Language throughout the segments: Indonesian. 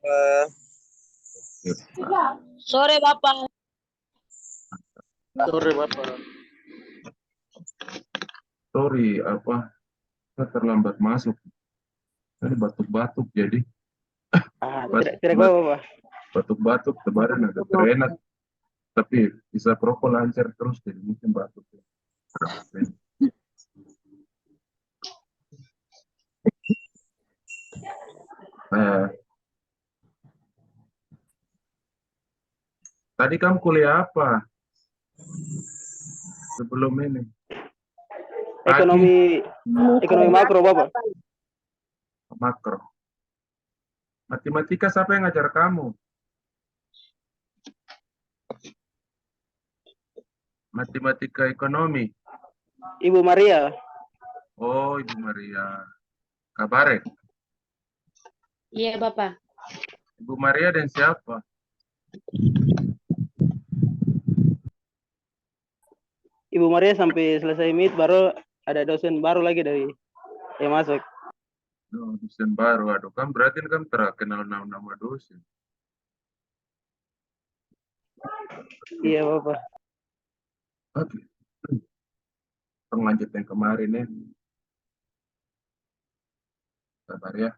Bapak. Sore Bapak. Sore Bapak. Sorry, saya terlambat masuk. Tadi batuk-batuk jadi. Tidak apa-apa, Pak. Batuk-batuk, kemarin agak terenak. Tapi bisa perokok lancar terus, jadi mungkin batuk. Tadi kamu kuliah apa? Sebelum ini? Ekonomi makro, Bapak. Makro. Matematika siapa yang ngajar kamu? Matematika ekonomi. Ibu Maria. Oh, Ibu Maria. Kabare. Iya Bapak. Ibu Maria dan siapa? Ibu Maria sampai selesai meet baru ada dosen baru lagi dari yang masuk. Oh, dosen baru. Aduh, kan berarti kan terkenal nama dosen. Iya, Bapak. Oke. Lanjut yang kemarin ya. Sabar ya.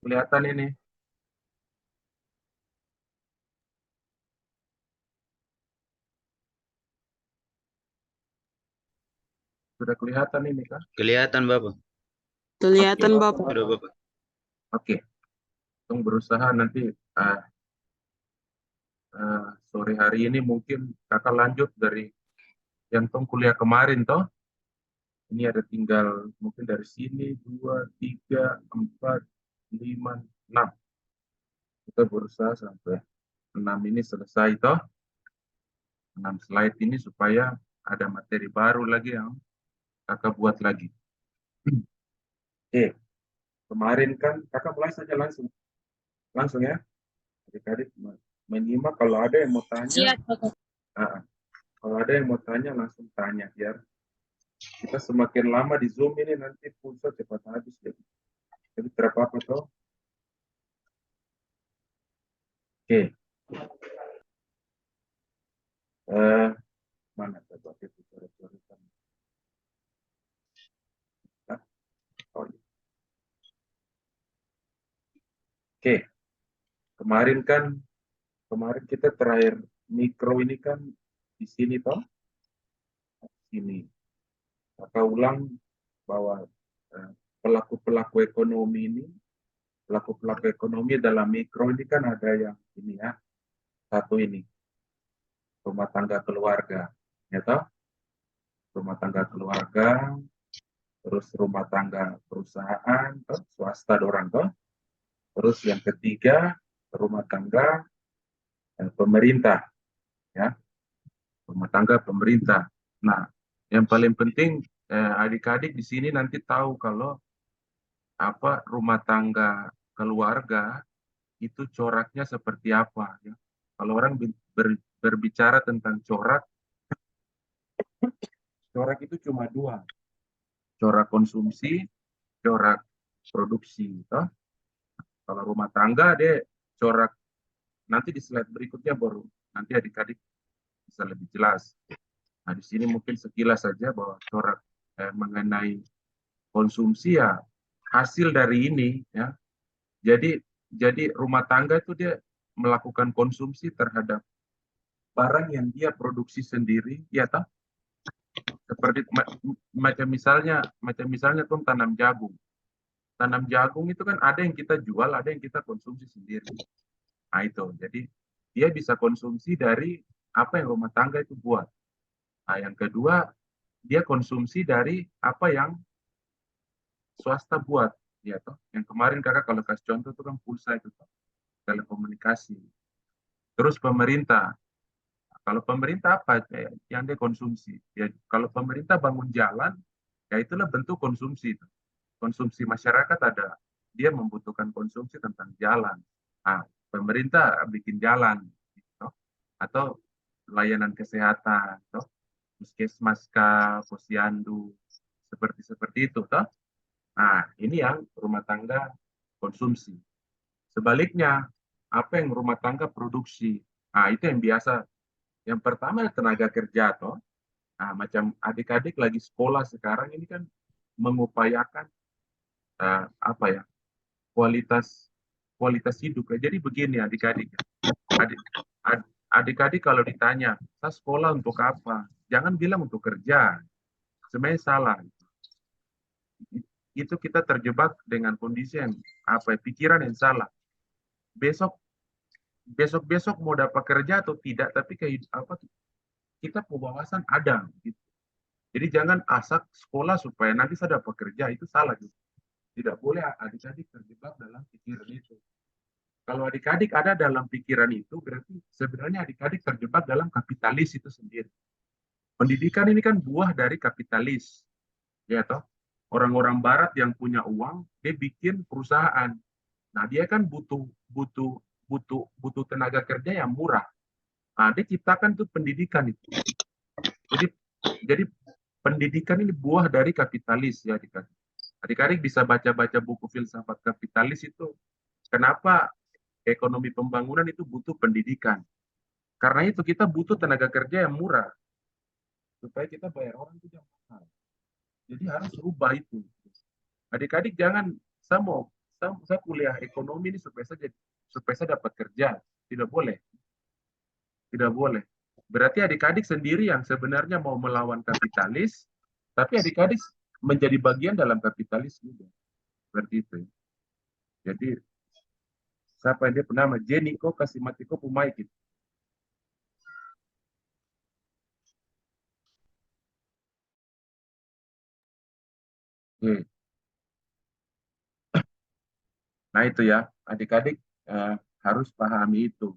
Kelihatan ini. Sudah kelihatan ini kan? Kelihatan Bapak. Kelihatan Oke. Bapak. Sudah Bapak. Oke. Tunggu berusaha nanti sore hari ini mungkin kakak lanjut dari yang tong kuliah kemarin toh. Ini ada tinggal mungkin dari sini 2, 3, 4, 5, 6. Kita berusaha sampai 6 ini selesai toh. 6 slide ini supaya ada materi baru lagi yang kakak buat lagi. Oke. Kemarin kan kakak mulai saja langsung ya. Adik-adik menyimak, kalau ada yang mau tanya. Siap Bapak. Kalau ada yang mau tanya langsung tanya, biar kita semakin lama di Zoom ini nanti pulsa cepat habis. Jadi tidak apa-apa toh. Oke. Mana coba kita coret-coretan. Oh, iya. Oke. Kemarin kita terakhir mikro ini kan di sini toh. Sini. Maka ulang bahwa pelaku-pelaku ekonomi ini, pelaku-pelaku ekonomi dalam mikro ini kan ada yang ini ya. Satu ini. Rumah tangga keluarga. Ya toh? Rumah tangga keluarga, terus rumah tangga perusahaan, toh? Swasta dorang toh. Terus yang ketiga, rumah tangga pemerintah. Ya. Rumah tangga pemerintah. Nah, yang paling penting adik-adik di sini nanti tahu kalau rumah tangga keluarga itu coraknya seperti apa ya. Kalau orang berbicara tentang corak itu cuma dua, corak konsumsi, corak produksi toh. Kalau rumah tangga dia corak, nanti di slide berikutnya baru nanti adik-adik bisa lebih jelas. Nah, di sini mungkin sekilas saja bahwa corak mengenai konsumsi ya hasil dari ini ya. Jadi rumah tangga itu dia melakukan konsumsi terhadap barang yang dia produksi sendiri, ya toh? Seperti macam misalnya tuh tanam jagung. Tanam jagung itu kan ada yang kita jual, ada yang kita konsumsi sendiri. Nah itu, jadi dia bisa konsumsi dari apa yang rumah tangga itu buat. Nah yang kedua, dia konsumsi dari apa yang swasta buat, ya toh. Yang kemarin kakak kalau kasih contoh itu kan pulsa itu toh. telekomunikasi. Terus pemerintah. Kalau pemerintah apa yang dia konsumsi? Ya, kalau pemerintah bangun jalan, ya itulah bentuk konsumsi. Konsumsi masyarakat ada, dia membutuhkan konsumsi tentang jalan. Nah, pemerintah bikin jalan, gitu. Atau layanan kesehatan, gitu. Puskesmas, posyandu, seperti itu, toh. Nah, ini yang rumah tangga konsumsi. Sebaliknya, apa yang rumah tangga produksi? Nah, itu yang biasa. Yang pertama tenaga kerja, toh. Nah, macam adik-adik lagi sekolah sekarang ini kan mengupayakan apa ya, kualitas kualitas hidup. Jadi begini adik-adik, adik, adik-adik kalau ditanya, saya sekolah untuk apa? Jangan bilang untuk kerja. Sebenarnya salah. Itu kita terjebak dengan kondisi yang apa ya, pikiran yang salah. Besok besok mau dapat kerja atau tidak, tapi kita wawasan ada. Gitu. Jadi jangan asak sekolah supaya nanti saya dapat kerja, itu salah. Gitu. Tidak boleh adik-adik terjebak dalam pikiran itu. Kalau adik-adik ada dalam pikiran itu, berarti sebenarnya adik-adik terjebak dalam kapitalis itu sendiri. Pendidikan ini kan buah dari kapitalis, ya toh. Orang-orang Barat yang punya uang, dia bikin perusahaan. Nah, dia kan butuh butuh butuh tenaga kerja yang murah. Nah, dia ciptakan tuh pendidikan itu. Jadi jadi pendidikan ini buah dari kapitalis ya adik-adik. Adik-adik bisa baca-baca buku filsafat kapitalis itu. Kenapa ekonomi pembangunan itu butuh pendidikan? Karena itu kita butuh tenaga kerja yang murah supaya kita bayar orang itu yang mahal. Jadi harus rubah itu. Adik-adik jangan saya kuliah ekonomi ini supaya saya dapat kerja. Tidak boleh. Tidak boleh. Berarti adik-adik sendiri yang sebenarnya mau melawan kapitalis, tapi adik-adik menjadi bagian dalam kapitalis juga. Seperti itu. Jadi siapa yang dia bernama Jenny kok kasih mati kok pumai gitu. Nah itu ya, adik-adik harus pahami itu.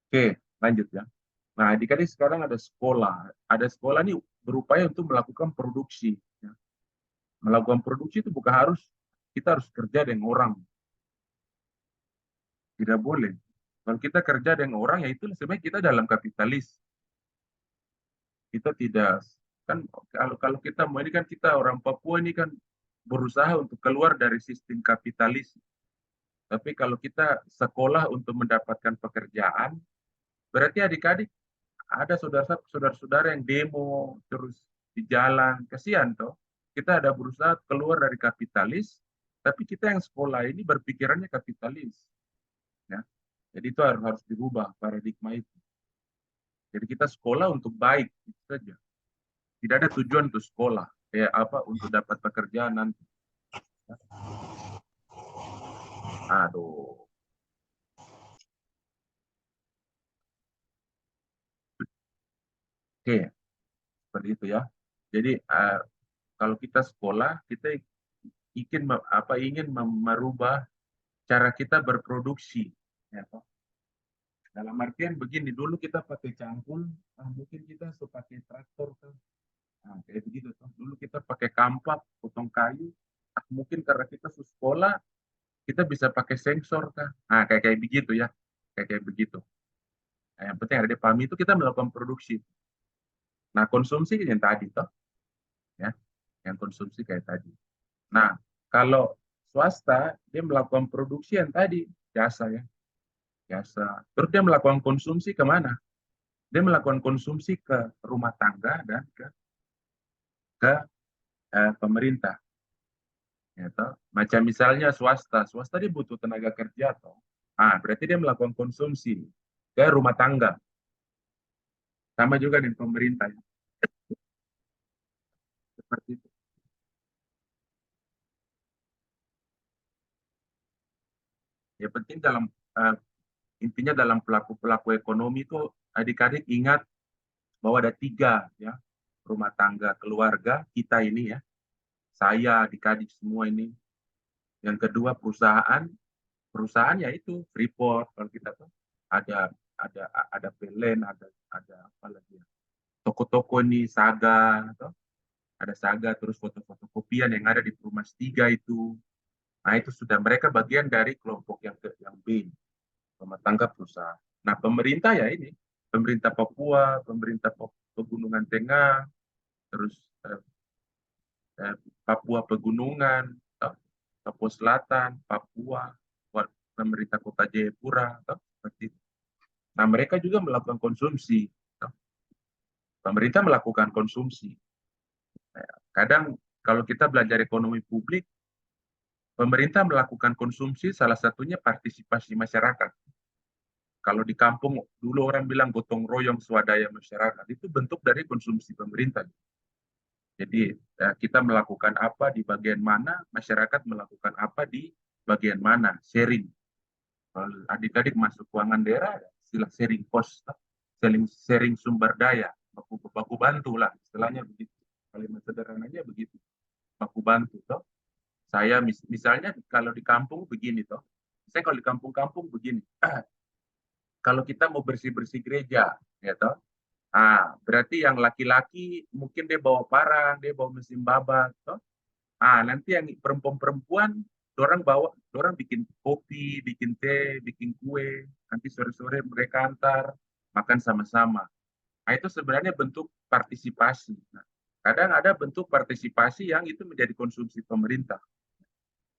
Oke, lanjut ya. Nah adik-adik sekarang ada sekolah. Ada sekolah ini berupaya untuk melakukan produksi. Ya. Melakukan produksi itu bukan kita harus kerja dengan orang. Tidak boleh. Kalau kita kerja dengan orang, ya itu sebenarnya kita dalam kapitalis. Kita tidak, kan kalau kita mau ini kan kita orang Papua ini kan berusaha untuk keluar dari sistem kapitalis. Tapi kalau kita sekolah untuk mendapatkan pekerjaan, berarti adik-adik ada saudara-saudara yang demo terus di jalan, kasihan toh. Kita ada berusaha keluar dari kapitalis, tapi kita yang sekolah ini berpikirannya kapitalis. Ya. Jadi itu harus dirubah paradigma itu. Jadi kita sekolah untuk baik itu saja. Tidak ada tujuan untuk sekolah, kayak apa untuk dapat pekerjaan nanti. Aduh. Oke, seperti itu ya. Jadi kalau kita sekolah, kita ingin merubah cara kita berproduksi. Ya, toh. Dalam artian begini, dulu kita pakai cangkul, mungkin kita pakai traktor kan. Nah, kayak begitu toh. Dulu kita pakai kampak, potong kayu, mungkin karena kita sekolah, kita bisa pakai sensor kan. Nah, kayak begitu ya. Kayak begitu. Nah, yang penting ada di PAMI itu kita melakukan produksi. Nah, konsumsi yang tadi toh, ya, yang konsumsi kayak tadi. Nah, kalau swasta dia melakukan produksi yang tadi jasa ya, jasa. Terus dia melakukan konsumsi kemana? Dia melakukan konsumsi ke rumah tangga dan ke pemerintah. Ya, toh. Macam misalnya swasta dia butuh tenaga kerja toh. Berarti dia melakukan konsumsi ke rumah tangga. Sama juga dengan pemerintah. Ya. Seperti itu. Ya penting intinya dalam pelaku-pelaku ekonomi itu adik-adik ingat bahwa ada 3 ya, rumah tangga keluarga kita ini ya, saya adik-adik semua ini. Yang kedua perusahaan, perusahaan ya itu Freeport, kalau kita tuh ada PLN, ada apa lagi ya, toko-toko ini Saga, toh. Ada Saga, terus foto-foto kopian yang ada di Perumas 3 itu. Nah, itu sudah mereka bagian dari kelompok yang B, rumah tangga perusahaan. Nah, pemerintah ya ini, pemerintah Papua, pemerintah Pegunungan Tengah, terus Papua Pegunungan, Papua Selatan, Papua, pemerintah Kota Jayapura, seperti itu. Nah, mereka juga melakukan konsumsi. Pemerintah melakukan konsumsi. Kadang kalau kita belajar ekonomi publik, pemerintah melakukan konsumsi, salah satunya partisipasi masyarakat. Kalau di kampung dulu orang bilang gotong royong swadaya masyarakat, itu bentuk dari konsumsi pemerintah. Jadi kita melakukan apa di bagian mana, masyarakat melakukan apa di bagian mana, sharing. Kalau adik-adik masuk keuangan daerah, istilah sharing cost, sharing sumber daya, baku bantu lah, istilahnya begitu. Kalimat sederhananya begitu, baku bantu. Toh. Saya misalnya kalau di kampung begini, toh. Saya kalau di kampung-kampung begini, kalau kita mau bersih-bersih gereja, ya toh, berarti yang laki-laki mungkin dia bawa parang, dia bawa mesin babat, toh. Nanti yang perempuan-perempuan, orang bikin kopi, bikin teh, bikin kue, nanti sore-sore mereka antar makan sama-sama. Nah, itu sebenarnya bentuk partisipasi. Nah, kadang ada bentuk partisipasi yang itu menjadi konsumsi pemerintah.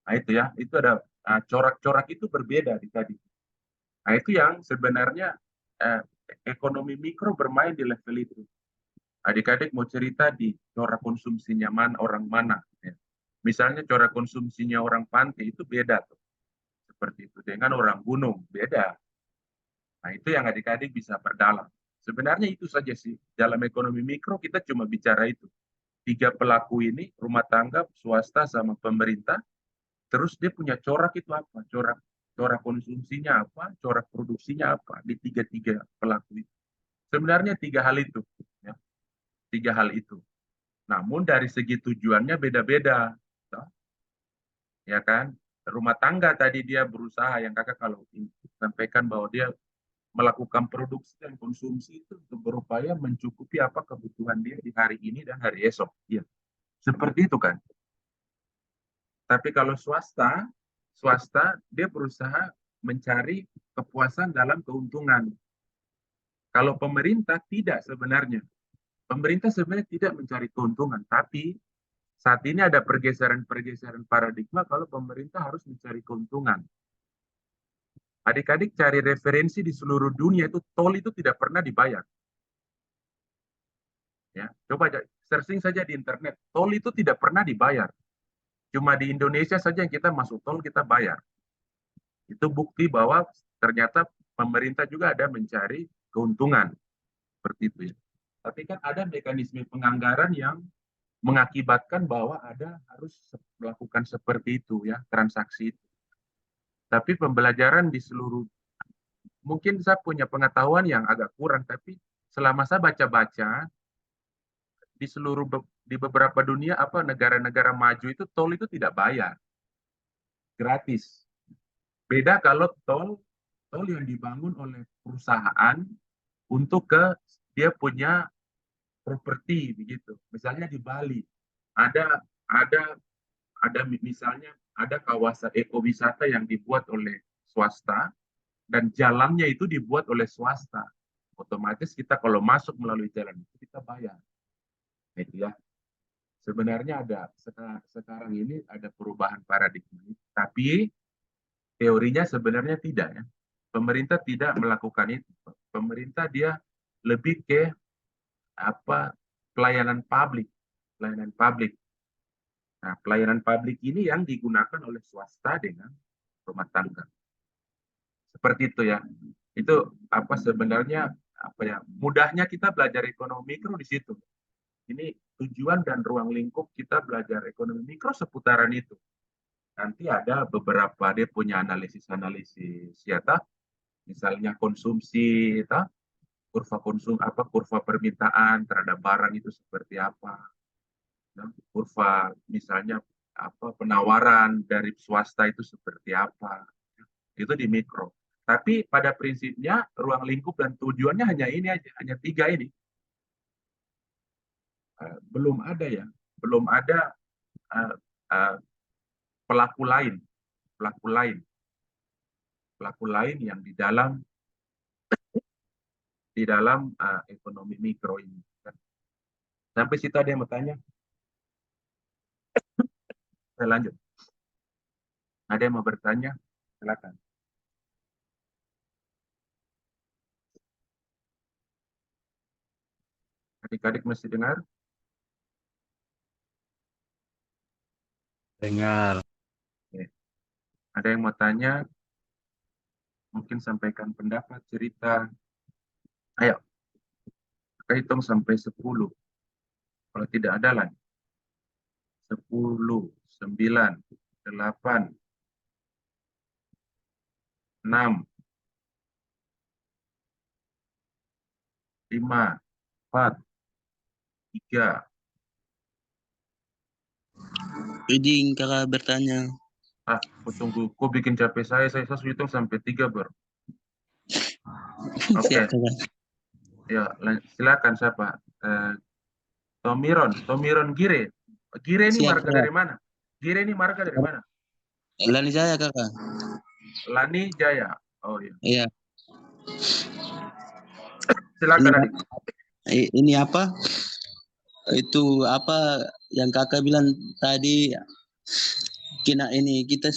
Nah, itu ya, itu ada corak-corak itu berbeda di tadi. Nah, itu yang sebenarnya ekonomi mikro bermain di level itu. Adik-adik mau cerita di corak konsumsinya orang mana. Ya. Misalnya corak konsumsinya orang pantai itu beda tuh. Seperti itu. Dengan orang gunung, beda. Nah, itu yang adik-adik bisa perdalam. Sebenarnya itu saja sih. Dalam ekonomi mikro kita cuma bicara itu. 3 pelaku ini, rumah tangga, swasta, sama pemerintah. Terus dia punya corak itu apa? Corak konsumsinya apa? Corak produksinya apa? Di tiga pelaku itu. Sebenarnya 3 hal itu. Ya. 3 hal itu. Namun dari segi tujuannya beda-beda. Ya kan? Rumah tangga tadi dia berusaha, yang kakak kalau sampaikan bahwa dia melakukan produksi dan konsumsi itu untuk berupaya mencukupi apa kebutuhan dia di hari ini dan hari esok. Ya. Seperti itu kan. Tapi kalau swasta dia berusaha mencari kepuasan dalam keuntungan. Kalau pemerintah tidak sebenarnya. Pemerintah sebenarnya tidak mencari keuntungan, tapi saat ini ada pergeseran-pergeseran paradigma kalau pemerintah harus mencari keuntungan. Adik-adik cari referensi di seluruh dunia itu tol itu tidak pernah dibayar. Ya, coba searching saja di internet, tol itu tidak pernah dibayar. Cuma di Indonesia saja yang kita masuk tol kita bayar. Itu bukti bahwa ternyata pemerintah juga ada mencari keuntungan. Seperti itu ya. Tapi kan ada mekanisme penganggaran yang mengakibatkan bahwa ada harus melakukan seperti itu ya, transaksi itu. Tapi pembelajaran di seluruh, mungkin saya punya pengetahuan yang agak kurang, tapi selama saya baca-baca, di beberapa dunia apa negara-negara maju itu tol itu tidak bayar, gratis. Beda kalau tol yang dibangun oleh perusahaan untuk dia punya properti begitu. Misalnya di Bali ada ada misalnya ada kawasan ekowisata yang dibuat oleh swasta dan jalannya itu dibuat oleh swasta. Otomatis kita kalau masuk melalui jalan itu kita bayar. Itu ya. Sebenarnya ada sekarang ini ada perubahan paradigma. Tapi teorinya sebenarnya tidak ya. Pemerintah tidak melakukan itu. Pemerintah dia lebih ke apa pelayanan publik, pelayanan publik. Nah, pelayanan publik ini yang digunakan oleh swasta dengan rumah tangga. Seperti itu ya. Itu apa sebenarnya apa ya? Mudahnya kita belajar ekonomi mikro di situ. Ini tujuan dan ruang lingkup kita belajar ekonomi mikro seputaran itu. Nanti ada beberapa dia punya analisis ya ta? Misalnya konsumsi ta? Kurva permintaan terhadap barang itu seperti apa. Ya, kurva misalnya apa penawaran dari swasta itu seperti apa. Itu di mikro. Tapi pada prinsipnya ruang lingkup dan tujuannya hanya ini aja, hanya 3 ini. Belum ada ya, belum ada uh, uh, pelaku lain, pelaku lain, pelaku lain yang di dalam ekonomi mikro ini. Sampai situ ada yang mau tanya? Saya lanjut. Ada yang mau bertanya? Silakan. Adik-adik masih dengar? Dengar. Oke. Ada yang mau tanya? Mungkin sampaikan pendapat, cerita. Ayo, kita hitung sampai 10. Kalau tidak ada lagi. 10, 9, 8, 6, 5, 4, 3. Iding kakak bertanya. Aku tunggu. Kau bikin capek saya hitung sampai 3 baru. Oke. Siap kakak. Ya, silakan siapa? Tomiron Gire. Gire ini Siap marga kakak. dari mana? Gire ini marga dari mana? Lani saya kakak. Lani Jaya. Oh iya. Iya. Silakan adik. Ini apa? Itu apa yang kakak bilang tadi? Kita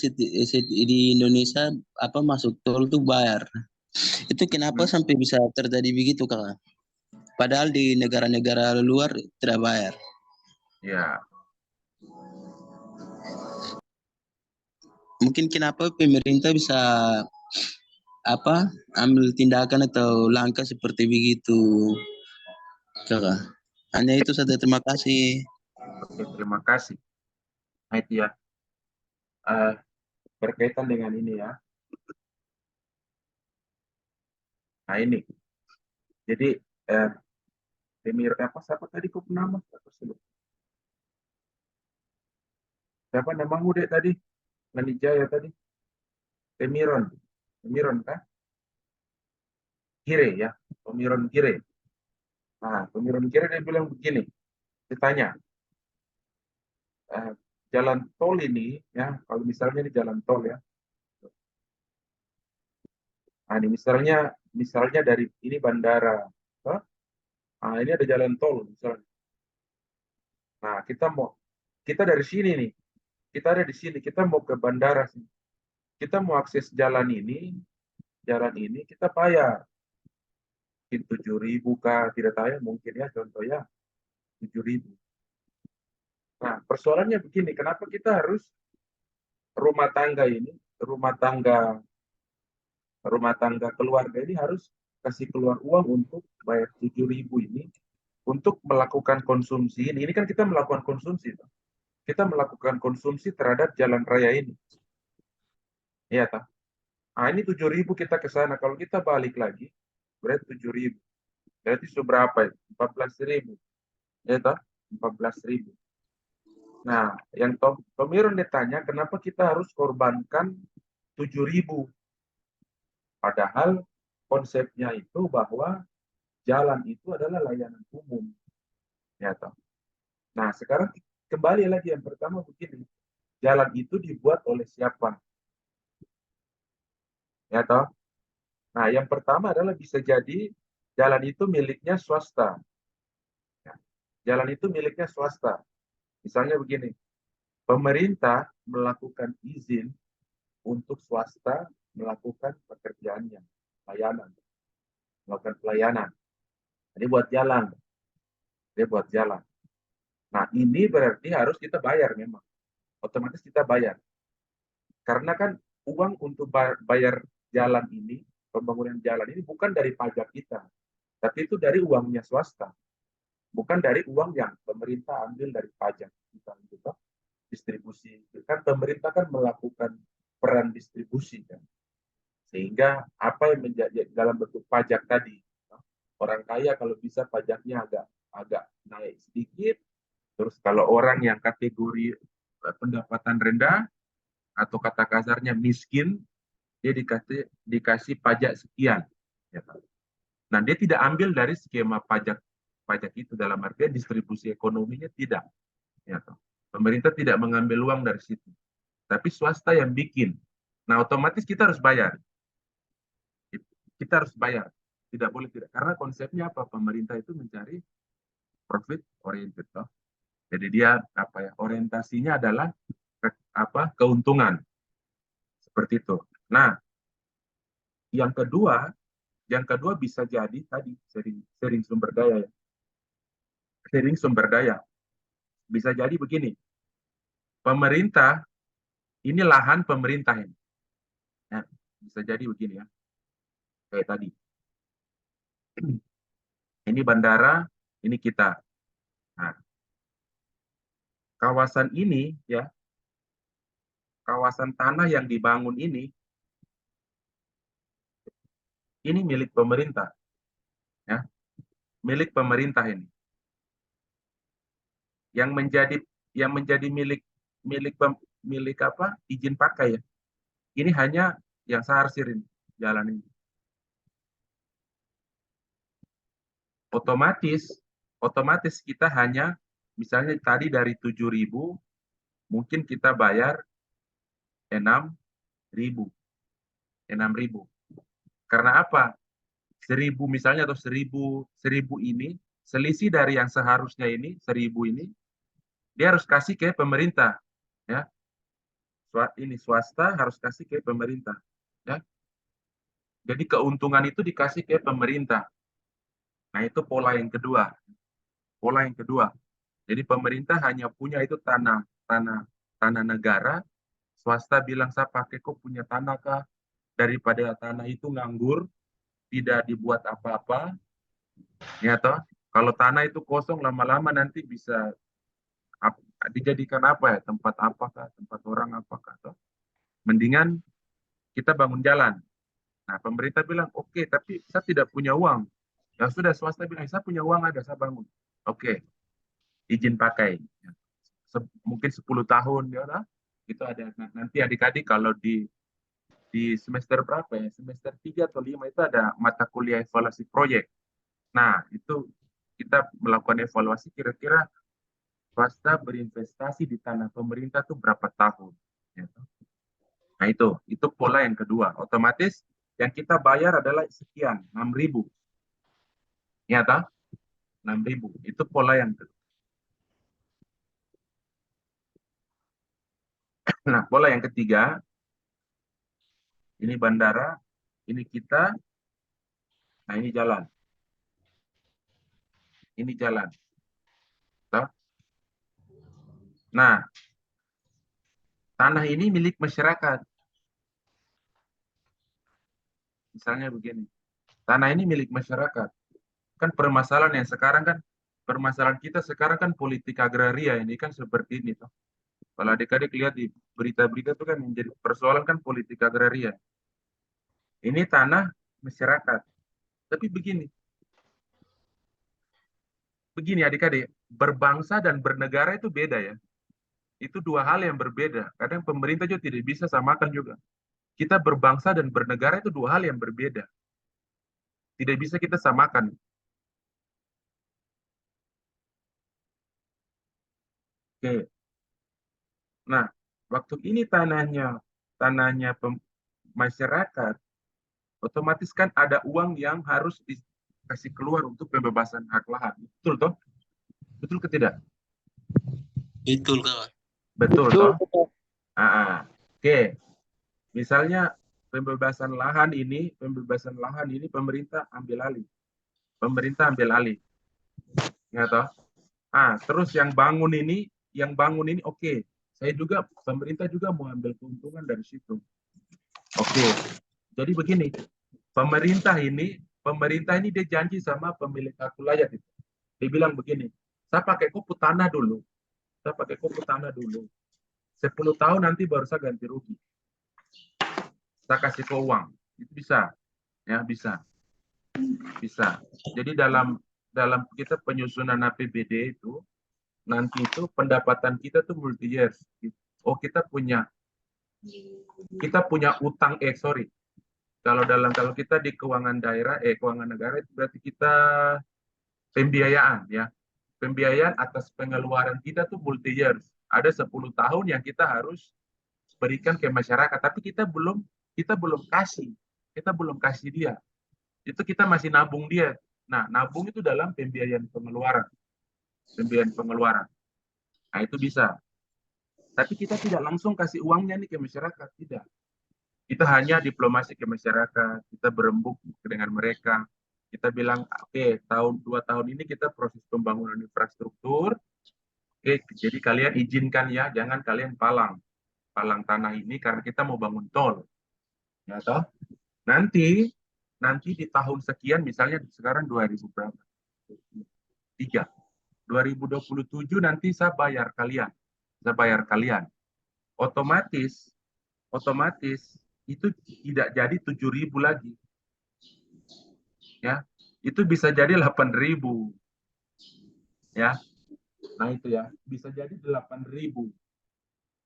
di Indonesia apa masuk tol tuh bayar. Itu kenapa sampai bisa terjadi begitu kakak? Padahal di negara-negara luar tidak bayar. Ya. Mungkin kenapa pemerintah bisa apa ambil tindakan atau langkah seperti begitu, kakak? Hanya itu saja. Terima kasih. Oke, terima kasih. Nah, itu ya. Berkaitan dengan ini ya. Nah ini. Jadi siapa tadi kok nama? Siapa namamu dek tadi? Lani Jaya tadi. Tomiron kan? Gire ya. Tomiron Gire. Nah, Tomiron Gire dia bilang begini. Ditanya, jalan tol ini ya, kalau misalnya di jalan tol ya. Nah, ini misalnya dari ini bandara. Nah, ini ada jalan tol misalnya. Nah, kita dari sini nih. Kita ada di sini, kita mau ke bandara sini. Kita mau akses jalan ini kita bayar. Mungkin 7.000 kah, tidak tahu ya, mungkin ya contohnya 7.000. Nah, persoalannya begini, kenapa kita harus rumah tangga keluarga ini harus kasih keluar uang untuk bayar 7.000 ini untuk melakukan konsumsi ini. Ini kan kita melakukan konsumsi. Kita melakukan konsumsi terhadap jalan raya ini. Iya, tak? Nah, ini 7.000 kita ke sana. Kalau kita balik lagi, berarti 7.000. Berarti seberapa itu? 14.000. Ya, tak? 14.000. Nah, yang Tomiron ditanya, kenapa kita harus korbankan 7.000? Padahal konsepnya itu bahwa jalan itu adalah layanan umum. Ya, toh. Nah, sekarang kembali lagi yang pertama begini. Jalan itu dibuat oleh siapa? Ya, toh. Nah, yang pertama adalah bisa jadi jalan itu miliknya swasta. Ya, jalan itu miliknya swasta. Misalnya begini, pemerintah melakukan izin untuk swasta melakukan pekerjaannya, melakukan pelayanan. Jadi buat jalan, dia buat jalan. Nah, ini berarti harus kita bayar memang. Otomatis kita bayar. Karena kan uang untuk bayar jalan ini, pembangunan jalan ini bukan dari pajak kita, tapi itu dari uangnya swasta. Bukan dari uang yang pemerintah ambil dari pajak kita gitu. Distribusi. Kan pemerintah kan melakukan peran distribusi kan. Sehingga apa yang menjadi dalam bentuk pajak tadi, orang kaya kalau bisa pajaknya agak naik sedikit. Terus kalau orang yang kategori pendapatan rendah atau kata kasarnya miskin, dia dikasih pajak sekian. Ya, toh. Nah, dia tidak ambil dari skema pajak itu, dalam artian distribusi ekonominya tidak. Ya, toh. Pemerintah tidak mengambil uang dari situ, tapi swasta yang bikin. Nah, otomatis kita harus bayar. Kita harus bayar. Tidak boleh tidak. Karena konsepnya apa? Pemerintah itu mencari profit oriented, toh. Jadi dia apa ya? Orientasinya adalah keuntungan. Seperti itu. Nah, yang kedua bisa jadi tadi sharing sumber daya. Sharing sumber daya. Bisa jadi begini. Pemerintah, ini lahan pemerintah ini. Ya, bisa jadi begini ya. Kayak tadi. Ini bandara, ini kita. Nah, kawasan ini ya, kawasan tanah yang dibangun ini milik pemerintah. Ya, milik pemerintah ini. Yang menjadi milik apa? Izin pakai ya. Ini hanya yang Saharsir ini, jalan ini. Otomatis kita hanya misalnya tadi dari 7.000 mungkin kita bayar 6.000. Karena apa? 1.000 misalnya atau 1.000 ini selisih dari yang seharusnya ini 1.000 ini dia harus kasih ke pemerintah, ya. Ini swasta harus kasih ke pemerintah, ya. Jadi keuntungan itu dikasih ke pemerintah. Nah, itu pola yang kedua. Jadi pemerintah hanya punya itu tanah negara, swasta bilang saya pakai kok punya tanah kah, daripada tanah itu nganggur, tidak dibuat apa-apa, ya toh. Kalau tanah itu kosong lama-lama nanti bisa dijadikan apa ya, tempat apakah, tempat orang apakah toh. Mendingan kita bangun jalan. Nah, pemerintah bilang, oke, tapi saya tidak punya uang. Ya sudah, swasta bilang, saya punya uang ada, saya bangun. Oke, izin pakai. Mungkin 10 tahun, ya lah. Itu ada. Nanti adik-adik kalau di semester berapa ya? Semester 3 atau 5 itu ada mata kuliah evaluasi proyek. Nah, itu kita melakukan evaluasi kira-kira swasta berinvestasi di tanah pemerintah itu berapa tahun. Ya. Nah, itu pola yang kedua. Otomatis yang kita bayar adalah sekian, 6.000. Ya, toh? 6.000. Itu pola yang kedua. Nah, pola yang ketiga, ini bandara, ini kita, nah ini jalan. Ini jalan. Toh? Nah, tanah ini milik masyarakat. Misalnya begini, tanah ini milik masyarakat. Kan permasalahan yang sekarang kan, permasalahan kita sekarang kan politik agraria, ini kan seperti ini. Toh. Kalau adik-adik lihat di berita-berita itu kan menjadi persoalan kan politik agraria. Ini tanah masyarakat. Tapi begini adik-adik, berbangsa dan bernegara itu beda ya. Itu dua hal yang berbeda. Kadang pemerintah juga tidak bisa samakan juga. Kita berbangsa dan bernegara itu dua hal yang berbeda. Tidak bisa kita samakan. Oke. Nah, waktu ini tanahnya masyarakat, otomatis kan ada uang yang harus dikasih keluar untuk pembebasan hak lahan. Betul toh? Betul ke tidak? Betul, kawan. Betul toh? Oke. Misalnya pembebasan lahan ini pemerintah ambil alih. Ya toh? Terus yang bangun ini oke. Saya juga, pemerintah juga mau ambil keuntungan dari situ. Oke. Jadi begini, pemerintah ini dia janji sama pemilik hak wilayah itu. Dia bilang begini, saya pakai kupu tanah dulu. 10 tahun nanti baru saya ganti rugi. Saya kasih ke uang. Itu bisa. Ya, bisa. Jadi dalam kita penyusunan APBD itu, nanti itu pendapatan kita tuh multi years. Oh, kita punya Kita punya utang, kalau kita di keuangan daerah, keuangan negara itu berarti kita pembiayaan ya. Pembiayaan atas pengeluaran kita tuh multi years. Ada 10 tahun yang kita harus berikan ke masyarakat, tapi kita belum kasih. Kita belum kasih dia. Itu kita masih nabung dia. Nah, nabung itu dalam pembiayaan pengeluaran. Pembiayaan pengeluaran. Nah, itu bisa. Tapi kita tidak langsung kasih uangnya nih ke masyarakat, tidak. Kita hanya diplomasi ke masyarakat, kita berembuk dengan mereka. Kita bilang, oke, 2 tahun ini kita proses pembangunan infrastruktur. Oke, jadi kalian izinkan ya, jangan kalian palang tanah ini karena kita mau bangun tol. Ya toh? Nanti di tahun sekian, misalnya sekarang 2000 berapa? 3. 2027 nanti saya bayar kalian. Otomatis itu tidak jadi 7.000 lagi. Ya. Itu bisa jadi 8.000. Ya. Nah, itu ya, bisa jadi 8.000.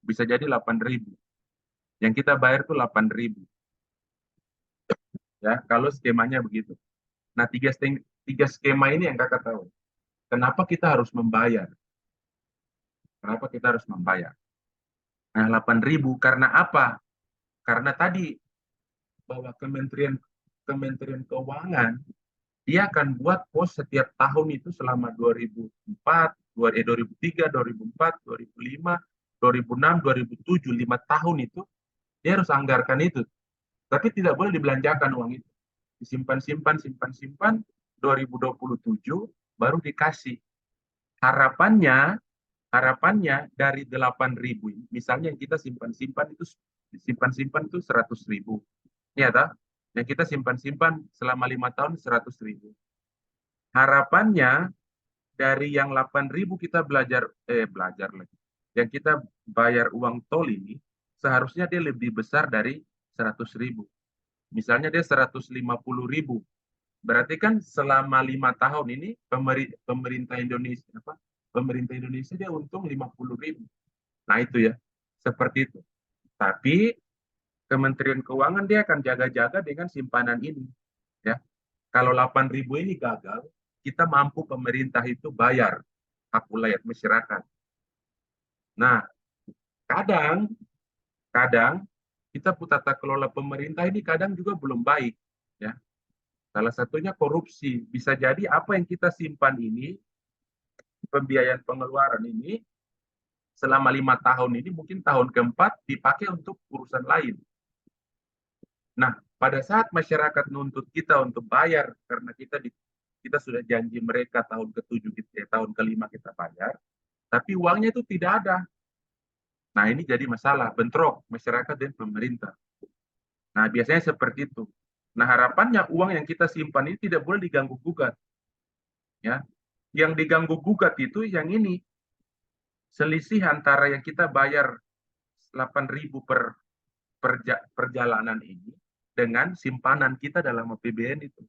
Bisa jadi 8.000. Yang kita bayar itu 8.000. Ya, kalau skemanya begitu. Nah, tiga skema ini yang kakak tahu. Kenapa kita harus membayar? Nah, 8.000 karena apa? Karena tadi bahwa Kementerian Keuangan dia akan buat pos setiap tahun itu selama 2004, 2003, 2004, 2005, 2006, 2007, 5 tahun itu dia harus anggarkan itu. Tapi tidak boleh dibelanjakan uang itu. Simpan 2027 baru dikasih. Harapannya dari 8.000 ini, misalnya yang kita simpan itu 100.000. Ini ya, yang kita simpan selama 5 tahun 100.000. Harapannya dari yang 8.000 kita belajar lagi. Yang kita bayar uang tol ini seharusnya dia lebih besar dari 100.000. Misalnya dia 150.000. Berarti kan selama 5 tahun ini pemerintah Indonesia dia untung 50.000. Nah, itu ya. Seperti itu. Tapi Kementerian Keuangan dia akan jaga-jaga dengan simpanan ini. Ya. Kalau 8.000 ini gagal, kita mampu pemerintah itu bayar hak wilayah masyarakat. Nah, kadang kita tata kelola pemerintah ini kadang juga belum baik. Ya. Salah satunya korupsi. Bisa jadi apa yang kita simpan ini, pembiayaan pengeluaran ini, selama 5 tahun ini, mungkin tahun keempat dipakai untuk urusan lain. Nah, pada saat masyarakat nuntut kita untuk bayar, karena kita sudah janji mereka tahun ke-7, tahun ke-5 kita bayar, tapi uangnya itu tidak ada. Nah, ini jadi masalah, bentrok masyarakat dan pemerintah. Nah, biasanya seperti itu. Nah, harapannya uang yang kita simpan ini tidak boleh diganggu-gugat. Ya. Yang diganggu-gugat itu yang ini, selisih antara yang kita bayar 8.000 per perjalanan ini dengan simpanan kita dalam APBN itu.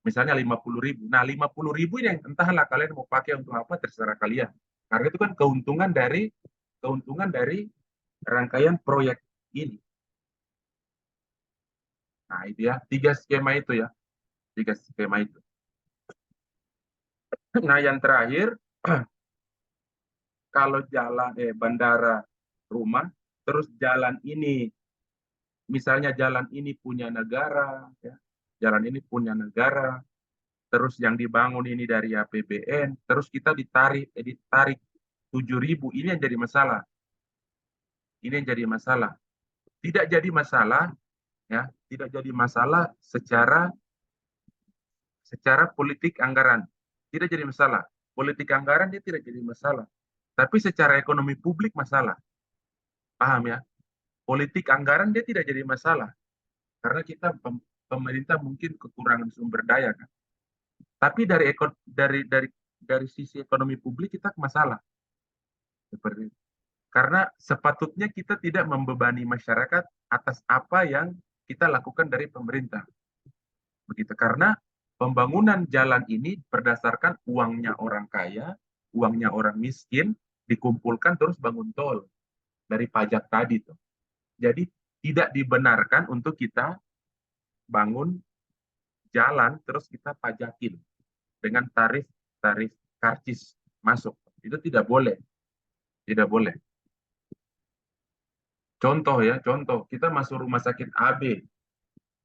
Misalnya 50.000. Nah, 50.000 yang entahlah kalian mau pakai untuk apa, terserah kalian. Karena itu kan keuntungan dari rangkaian proyek ini. Nah, itu ya, 3 skema itu ya. 3 skema itu. Nah, yang terakhir, kalau jalan bandara rumah, terus jalan ini, misalnya jalan ini punya negara, ya, jalan ini punya negara, terus yang dibangun ini dari APBN, terus kita ditarik 7.000, ini yang jadi masalah. Ini yang jadi masalah. Tidak jadi masalah, ya, tidak jadi masalah secara politik anggaran. Tidak jadi masalah. Politik anggaran dia tidak jadi masalah. Tapi secara ekonomi publik masalah. Paham ya? Politik anggaran dia tidak jadi masalah. Karena kita pemerintah mungkin kekurangan sumber daya kan. Tapi dari sisi ekonomi publik kita masalah. Seperti itu. Karena sepatutnya kita tidak membebani masyarakat atas apa yang kita lakukan dari pemerintah. Begitu, karena pembangunan jalan ini berdasarkan uangnya orang kaya, uangnya orang miskin, dikumpulkan terus bangun tol dari pajak tadi tuh. Jadi tidak dibenarkan untuk kita bangun jalan terus kita pajakin dengan tarif karcis masuk. Itu tidak boleh. Tidak boleh. Contoh ya, contoh. Kita masuk rumah sakit AB.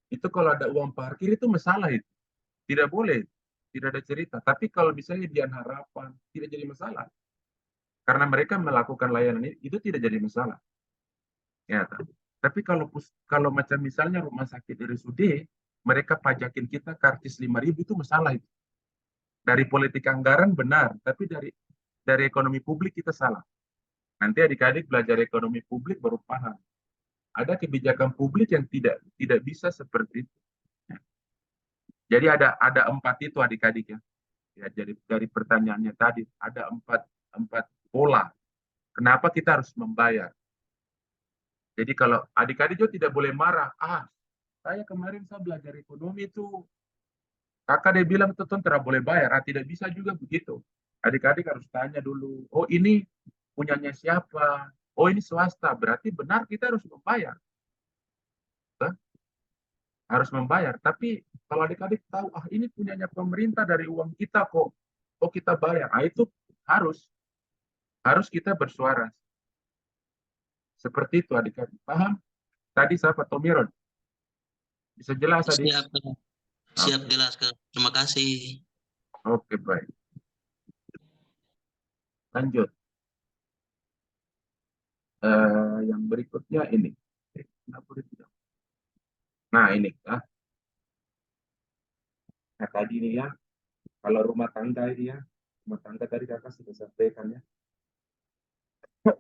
Itu kalau ada uang parkir itu masalah itu. Tidak boleh. Tidak ada cerita. Tapi kalau misalnya Dian Harapan, tidak jadi masalah. Karena mereka melakukan layanan itu tidak jadi masalah. Ya, tapi kalau macam misalnya rumah sakit RSUD, mereka pajakin kita karcis 5.000 itu masalah itu. Dari politik anggaran benar, tapi dari ekonomi publik kita salah. Nanti adik-adik belajar ekonomi publik baru paham. Ada kebijakan publik yang tidak bisa seperti itu. Jadi ada 4 itu adik-adik ya. Ya, jadi dari pertanyaannya tadi ada 4 pola. Kenapa kita harus membayar? Jadi kalau adik-adik juga tidak boleh marah. Saya kemarin saya belajar ekonomi itu kakak dia bilang itu tidak boleh bayar. Tidak bisa juga begitu. Adik-adik harus tanya dulu. Oh ini punyanya siapa? Oh ini swasta. Berarti benar kita harus membayar. Harus membayar. Tapi kalau adik-adik tahu, ini punyanya pemerintah dari uang kita kok. Oh kita bayar. Itu harus kita bersuara. Seperti itu adik-adik. Paham? Tadi siapa Tomiron? Bisa jelas adik? Siap jelas Kak. Terima kasih. Oke, baik. Lanjut. Yang berikutnya ini. Nah, ini. Nah, tadi ini ya. Kalau rumah tangga ini ya. Rumah tangga tadi kakak sudah sampaikan ya.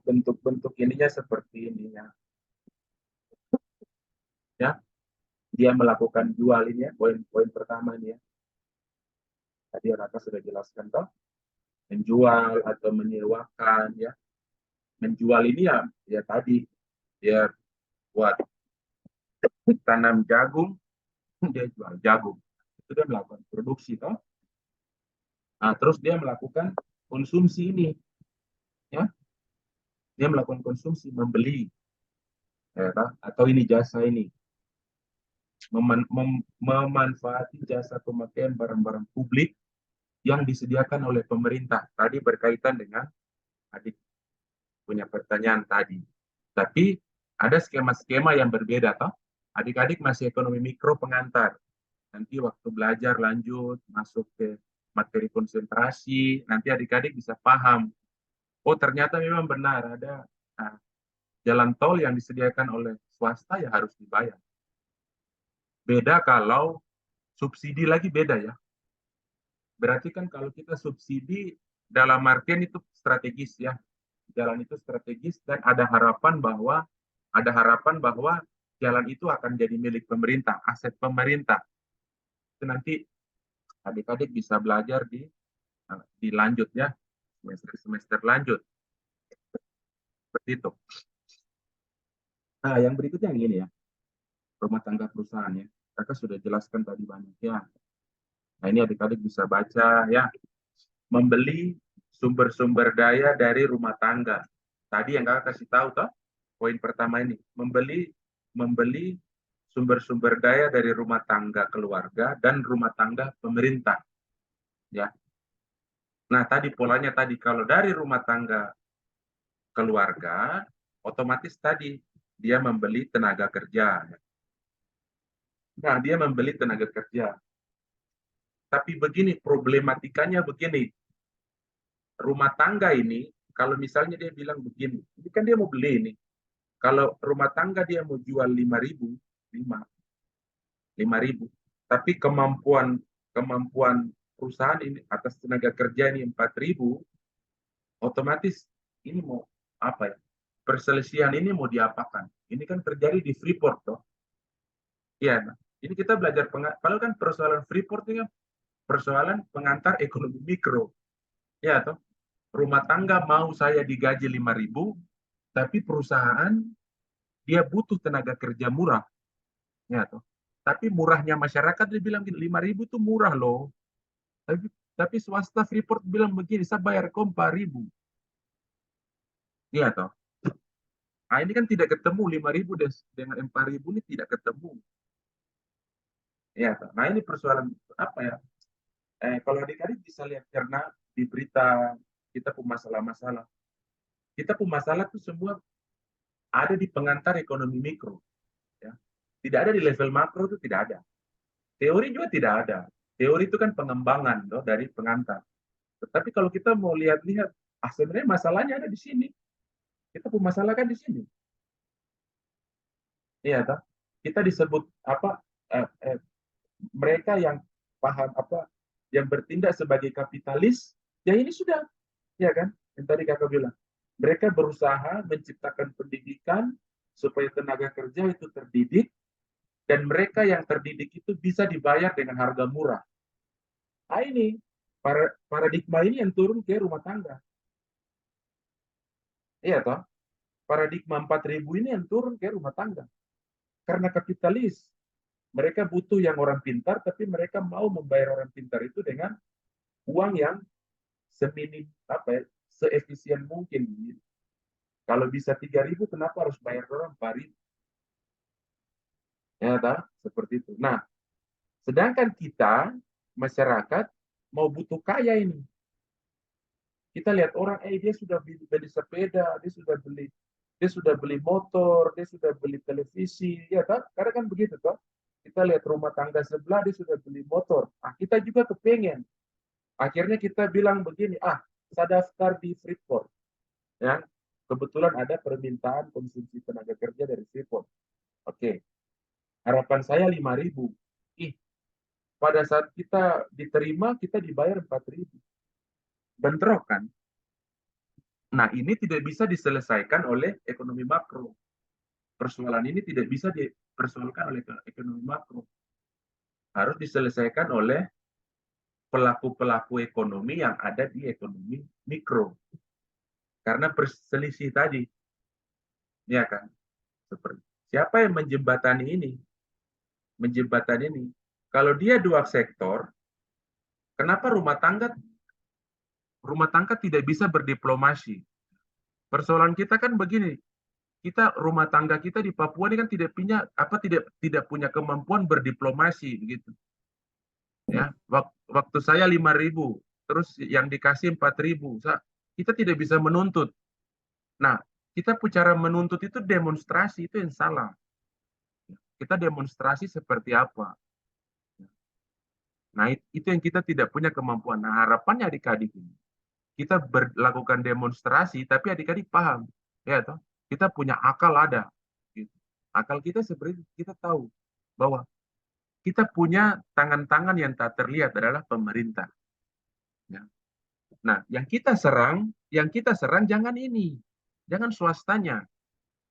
Bentuk-bentuk ininya seperti ini ya. Ya. Dia melakukan jual ini ya. Poin pertama ini ya. Tadi kakak sudah jelaskan toh. Menjual atau menyewakan ya. Menjual ini ya tadi dia buat tanam jagung, dia jual jagung. Itu dia melakukan produksi toh. Nah, terus dia melakukan konsumsi ini. Ya. Dia melakukan konsumsi, membeli. Ya, atau ini jasa ini. Memanfaati jasa pemakaian barang-barang publik yang disediakan oleh pemerintah. Tadi berkaitan dengan adik punya pertanyaan tadi. Tapi ada skema-skema yang berbeda toh. Adik-adik masih ekonomi mikro pengantar. Nanti waktu belajar lanjut masuk ke materi konsentrasi, nanti adik-adik bisa paham. Oh ternyata memang benar ada jalan tol yang disediakan oleh swasta ya harus dibayar. Beda kalau subsidi lagi beda ya. Berarti kan kalau kita subsidi dalam artian itu strategis ya. Jalan itu strategis dan ada harapan bahwa jalan itu akan jadi milik pemerintah, aset pemerintah. Itu nanti adik-adik bisa belajar di lanjut ya, semester lanjut. Seperti itu. Nah, yang berikutnya yang ini ya. Rumah tangga perusahaan ya. Kakak sudah jelaskan tadi banyak ya. Nah, ini adik-adik bisa baca ya. Membeli sumber-sumber daya dari rumah tangga. Tadi yang kakak kasih tahu toh, poin pertama ini, membeli sumber-sumber daya dari rumah tangga keluarga dan rumah tangga pemerintah. Ya. Nah, tadi polanya tadi kalau dari rumah tangga keluarga, otomatis tadi dia membeli tenaga kerja. Nah, dia membeli tenaga kerja. Tapi begini, problematikanya begini. Rumah tangga ini, kalau misalnya dia bilang begini, ini kan dia mau beli ini. Kalau rumah tangga dia mau jual 5.000, 5.000. Tapi kemampuan perusahaan ini atas tenaga kerja ini 4.000, otomatis ini mau apa ya? Perselisihan ini mau diapakan? Ini kan terjadi di Freeport toh. Iya, nah, ini kita belajar padahal kan persoalan Freeport ini kan persoalan pengantar ekonomi mikro. Ya toh. Rumah tangga mau saya digaji 5.000, tapi perusahaan dia butuh tenaga kerja murah. Ya toh. Tapi murahnya masyarakat dia bilang 5.000 itu murah loh. Tapi swasta Freeport bilang begini, saya bayar kau 4.000. Iya toh. Nah, ini kan tidak ketemu 5.000 dengan 4.000 ini tidak ketemu. Ya, nah ini persoalan apa ya? Kalau adik-adik bisa lihat karena di berita kita pun masalah-masalah. Kita pun masalah itu semua ada di pengantar ekonomi mikro. Ya. Tidak ada di level makro itu tidak ada. Teori juga tidak ada. Teori itu kan pengembangan loh, dari pengantar. Tetapi kalau kita mau lihat-lihat, sebenarnya masalahnya ada di sini. Kita pun masalah kan di sini. Iya, tak? Kita disebut apa? Mereka yang paham apa? Yang bertindak sebagai kapitalis, ya ini sudah, ya kan? Yang tadi kakak bilang, mereka berusaha menciptakan pendidikan supaya tenaga kerja itu terdidik, dan mereka yang terdidik itu bisa dibayar dengan harga murah. Nah ini, paradigma ini yang turun ke rumah tangga. Iya toh? Paradigma 4.000 ini yang turun ke rumah tangga. Karena kapitalis. Mereka butuh yang orang pintar, tapi mereka mau membayar orang pintar itu dengan uang yang seminim, seefisien mungkin. Kalau bisa 3.000, kenapa harus bayar orang 4.000? Ya toh? Seperti itu. Nah, sedangkan kita, masyarakat, mau butuh kaya ini. Kita lihat orang, dia sudah beli sepeda, dia sudah beli motor, dia sudah beli televisi, ya kan? Karena kan begitu toh. Kita lihat rumah tangga sebelah, dia sudah beli motor. Kita juga kepengen. Akhirnya kita bilang begini, saya daftar di Freeport. Ya, kebetulan ada permintaan konsumsi tenaga kerja dari Freeport. Oke, harapan saya 5.000. Pada saat kita diterima, kita dibayar 4.000. Bentrok kan? Nah, ini tidak bisa diselesaikan oleh ekonomi makro. Persoalan ini tidak bisa dipersoalkan oleh ekonomi makro. Harus diselesaikan oleh pelaku-pelaku ekonomi yang ada di ekonomi mikro. Karena perselisih tadi. Ya kan? Seperti siapa yang menjembatani ini? Menjembatani ini. Kalau dia dua sektor, kenapa rumah tangga tidak bisa berdiplomasi? Persoalan kita kan begini, kita rumah tangga kita di Papua ini kan tidak punya kemampuan berdiplomasi begitu. Ya, waktu saya 5.000, terus yang dikasih 4.000, kita tidak bisa menuntut. Nah, kita cara menuntut itu demonstrasi, itu yang salah. Kita demonstrasi seperti apa? Nah, itu yang kita tidak punya kemampuan. Nah, harapannya adik-adik ini, kita melakukan demonstrasi, tapi adik-adik paham, ya toh, kita punya akal ada. Gitu. Akal kita sebenarnya kita tahu bahwa kita punya tangan-tangan yang tak terlihat adalah pemerintah. Ya. Nah, yang kita serang jangan ini, jangan swastanya,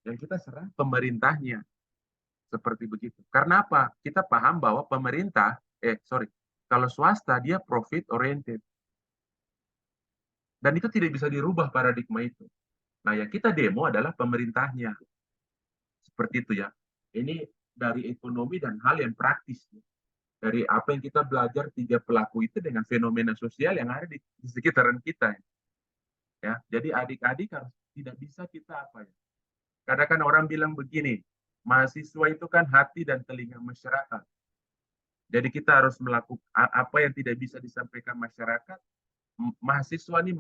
yang kita serang pemerintahnya, seperti begitu. Karena apa? Kita paham bahwa kalau swasta dia profit oriented. Dan itu tidak bisa dirubah paradigma itu. Nah, yang kita demo adalah pemerintahnya. Seperti itu ya. Ini dari ekonomi dan hal yang praktis. Dari apa yang kita belajar 3 pelaku itu dengan fenomena sosial yang ada di sekitaran kita. Ya, jadi adik-adik harus tidak bisa kita apa ya. Karena kan orang bilang begini, mahasiswa itu kan hati dan telinga masyarakat. Jadi kita harus melakukan apa yang tidak bisa disampaikan masyarakat, mahasiswa ini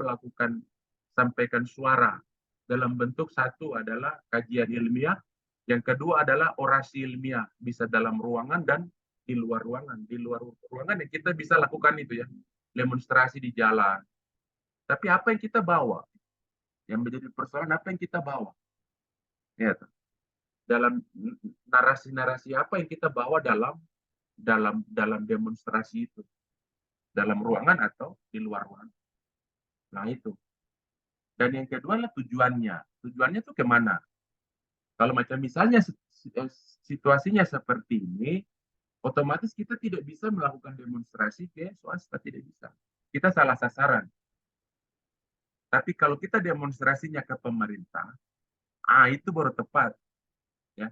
sampaikan suara dalam bentuk satu adalah kajian ilmiah, yang kedua adalah orasi ilmiah, bisa dalam ruangan dan di luar ruangan. Di luar ruangan yang kita bisa lakukan itu ya, demonstrasi di jalan. Tapi apa yang kita bawa? Yang menjadi persoalan apa yang kita bawa? Ya, dalam narasi-narasi apa yang kita bawa dalam demonstrasi itu, dalam ruangan atau di luar ruangan. Nah itu. Dan yang kedua adalah tujuannya. Tujuannya itu kemana? Kalau macam misalnya situasinya seperti ini, otomatis kita tidak bisa melakukan demonstrasi ke swasta, tidak bisa. Kita salah sasaran. Tapi kalau kita demonstrasinya ke pemerintah, itu baru tepat. Ya.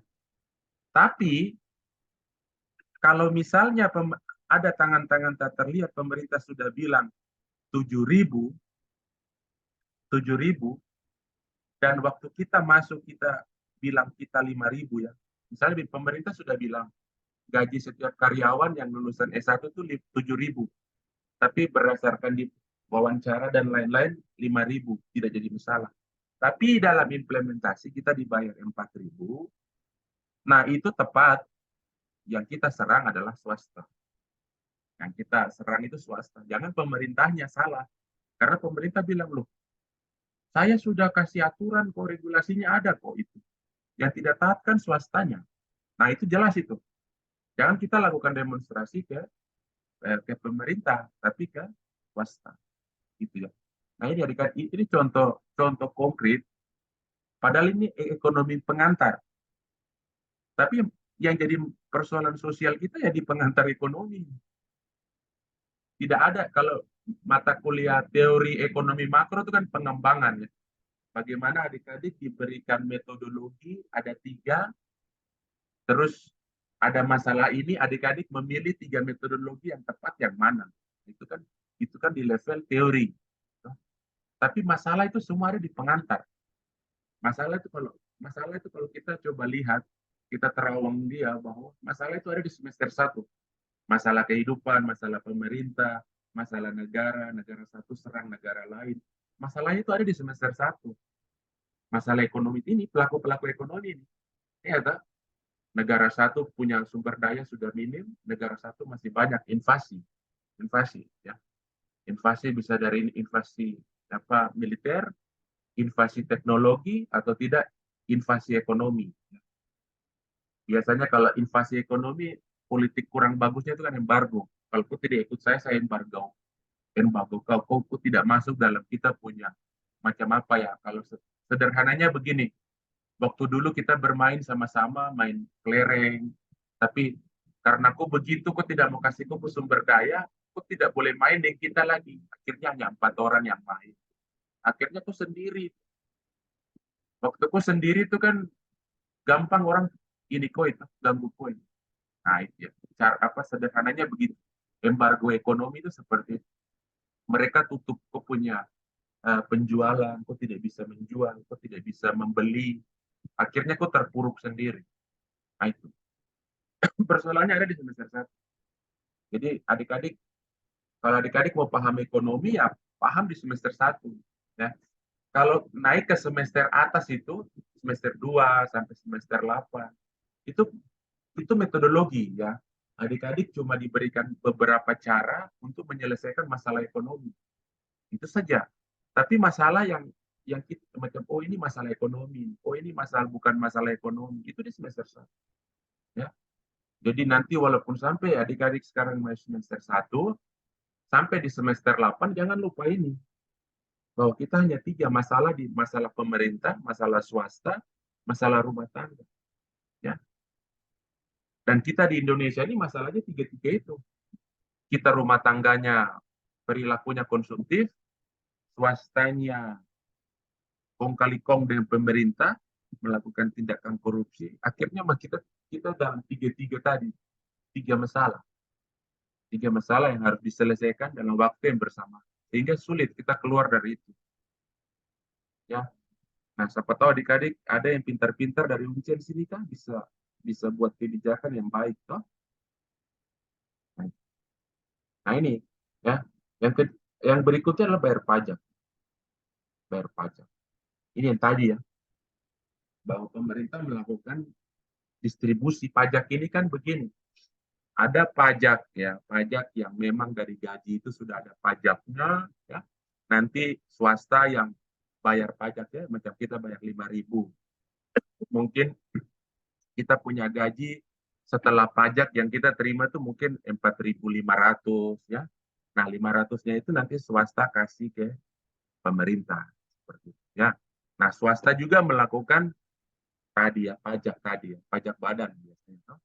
Tapi kalau misalnya ada tangan-tangan tak terlihat, pemerintah sudah bilang 7.000, dan waktu kita masuk, kita bilang kita 5.000 ya. Misalnya pemerintah sudah bilang gaji setiap karyawan yang lulusan S1 itu 7.000. Tapi berdasarkan di wawancara dan lain-lain 5.000 tidak jadi masalah. Tapi dalam implementasi kita dibayar 4.000. Nah, itu tepat. Yang kita serang adalah swasta. Yang kita serang itu swasta. Jangan pemerintahnya salah. Karena pemerintah bilang, loh, saya sudah kasih aturan kok, regulasinya ada kok itu. Yang tidak taat kan swastanya. Nah, itu jelas itu. Jangan kita lakukan demonstrasi ke pemerintah, tapi ke swasta. Gitu ya. Nah, ini contoh konkret. Padahal ini ekonomi pengantar. Tapi yang jadi persoalan sosial kita ya di pengantar ekonomi. Tidak ada kalau mata kuliah teori ekonomi makro itu kan pengembangan ya. Bagaimana adik-adik diberikan metodologi ada 3, terus ada masalah ini adik-adik memilih 3 metodologi yang tepat yang mana. Itu kan di level teori. Tapi masalah itu semua ada di pengantar. Masalah itu kalau kita coba lihat, kita terawang dia bahwa masalah itu ada di semester 1. Masalah kehidupan, masalah pemerintah, masalah negara satu serang negara lain. Masalahnya itu ada di semester 1. Masalah ekonomi ini, pelaku-pelaku ekonomi ini. Ya, tak? Negara satu punya sumber daya sudah minim, negara satu masih banyak invasi ya. Invasi bisa dari invasi militer, invasi teknologi atau tidak invasi ekonomi. Biasanya kalau invasi ekonomi, politik kurang bagusnya itu kan embargo. Kalau kau tidak ikut saya embargo. Kau tidak masuk dalam kita punya macam apa ya. Kalau sederhananya begini, waktu dulu kita bermain sama-sama, main kelereng, tapi karena kau begitu, kau tidak mau kasih kau sumber daya, kau tidak boleh main dengan kita lagi. Akhirnya hanya 4 orang yang main. Akhirnya kau sendiri. Waktu kau sendiri itu kan gampang orang ini kau itu ganggu kau. Nah, itu ya. Sederhananya begitu. Embargo ekonomi itu seperti mereka tutup kau punya penjualan, kau tidak bisa menjual, kau tidak bisa membeli. Akhirnya kau terpuruk sendiri. Nah, itu. Persoalannya ada di semester 1. Jadi adik-adik, kalau adik-adik mau paham ekonomi, ya paham di semester 1. Ya. Kalau naik ke semester atas itu, semester 2 sampai semester 8, itu metodologi ya. Adik-adik cuma diberikan beberapa cara untuk menyelesaikan masalah ekonomi. Itu saja. Tapi masalah yang kita macam ini masalah ekonomi, ini bukan masalah ekonomi, itu di semester 1. Ya. Jadi nanti walaupun sampai adik-adik sekarang masih semester 1 sampai di semester 8 jangan lupa ini. Bahwa kita hanya 3 masalah di masalah pemerintah, masalah swasta, masalah rumah tangga. Ya. Dan kita di Indonesia ini masalahnya 3 itu. Kita rumah tangganya perilakunya konsumtif, swastanya kong kali kong dengan pemerintah melakukan tindakan korupsi. Akhirnya kita dalam 3 tadi, 3 masalah. 3 masalah yang harus diselesaikan dalam waktu yang bersama. Sehingga sulit kita keluar dari itu. Ya. Nah, siapa tahu adik-adik ada yang pintar-pintar dari ujian sini kan bisa buat kebijakan yang baik toh. Nah, ini ya. Yang berikutnya adalah bayar pajak. Bayar pajak. Ini yang tadi ya. Bahwa pemerintah melakukan distribusi pajak ini kan begini. Ada pajak ya, pajak yang memang dari gaji itu sudah ada pajaknya ya. Nanti swasta yang bayar pajak ya, macam kita bayar 5.000. Mungkin kita punya gaji setelah pajak yang kita terima itu mungkin 4.500 ya. Nah, 500-nya itu nanti swasta kasih ke pemerintah seperti itu ya. Nah, swasta juga melakukan tadi ya, pajak badan biasanya.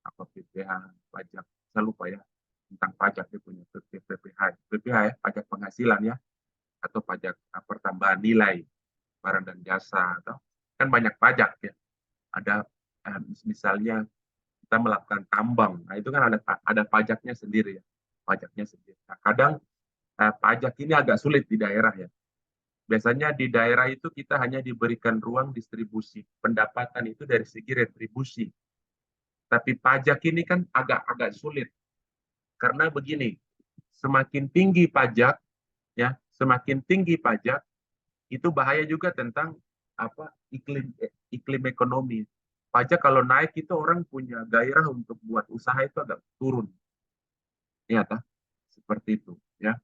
Apa PPh, pajak, saya lupa ya, tentang pajak dia punya PPh ya, pajak penghasilan ya, atau pajak pertambahan nilai barang dan jasa, atau kan banyak pajak ya. Ada misalnya kita melakukan tambang, nah itu kan ada pajaknya sendiri ya, pajaknya sendiri. Nah, kadang pajak ini agak sulit di daerah ya. Biasanya di daerah itu kita hanya diberikan ruang distribusi pendapatan itu dari segi retribusi. Tapi pajak ini kan agak sulit. Karena begini, semakin tinggi pajak, ya, semakin tinggi pajak, itu bahaya juga tentang iklim ekonomi. Pajak kalau naik itu orang punya gairah untuk buat usaha itu agak turun. Ya, seperti itu, ya.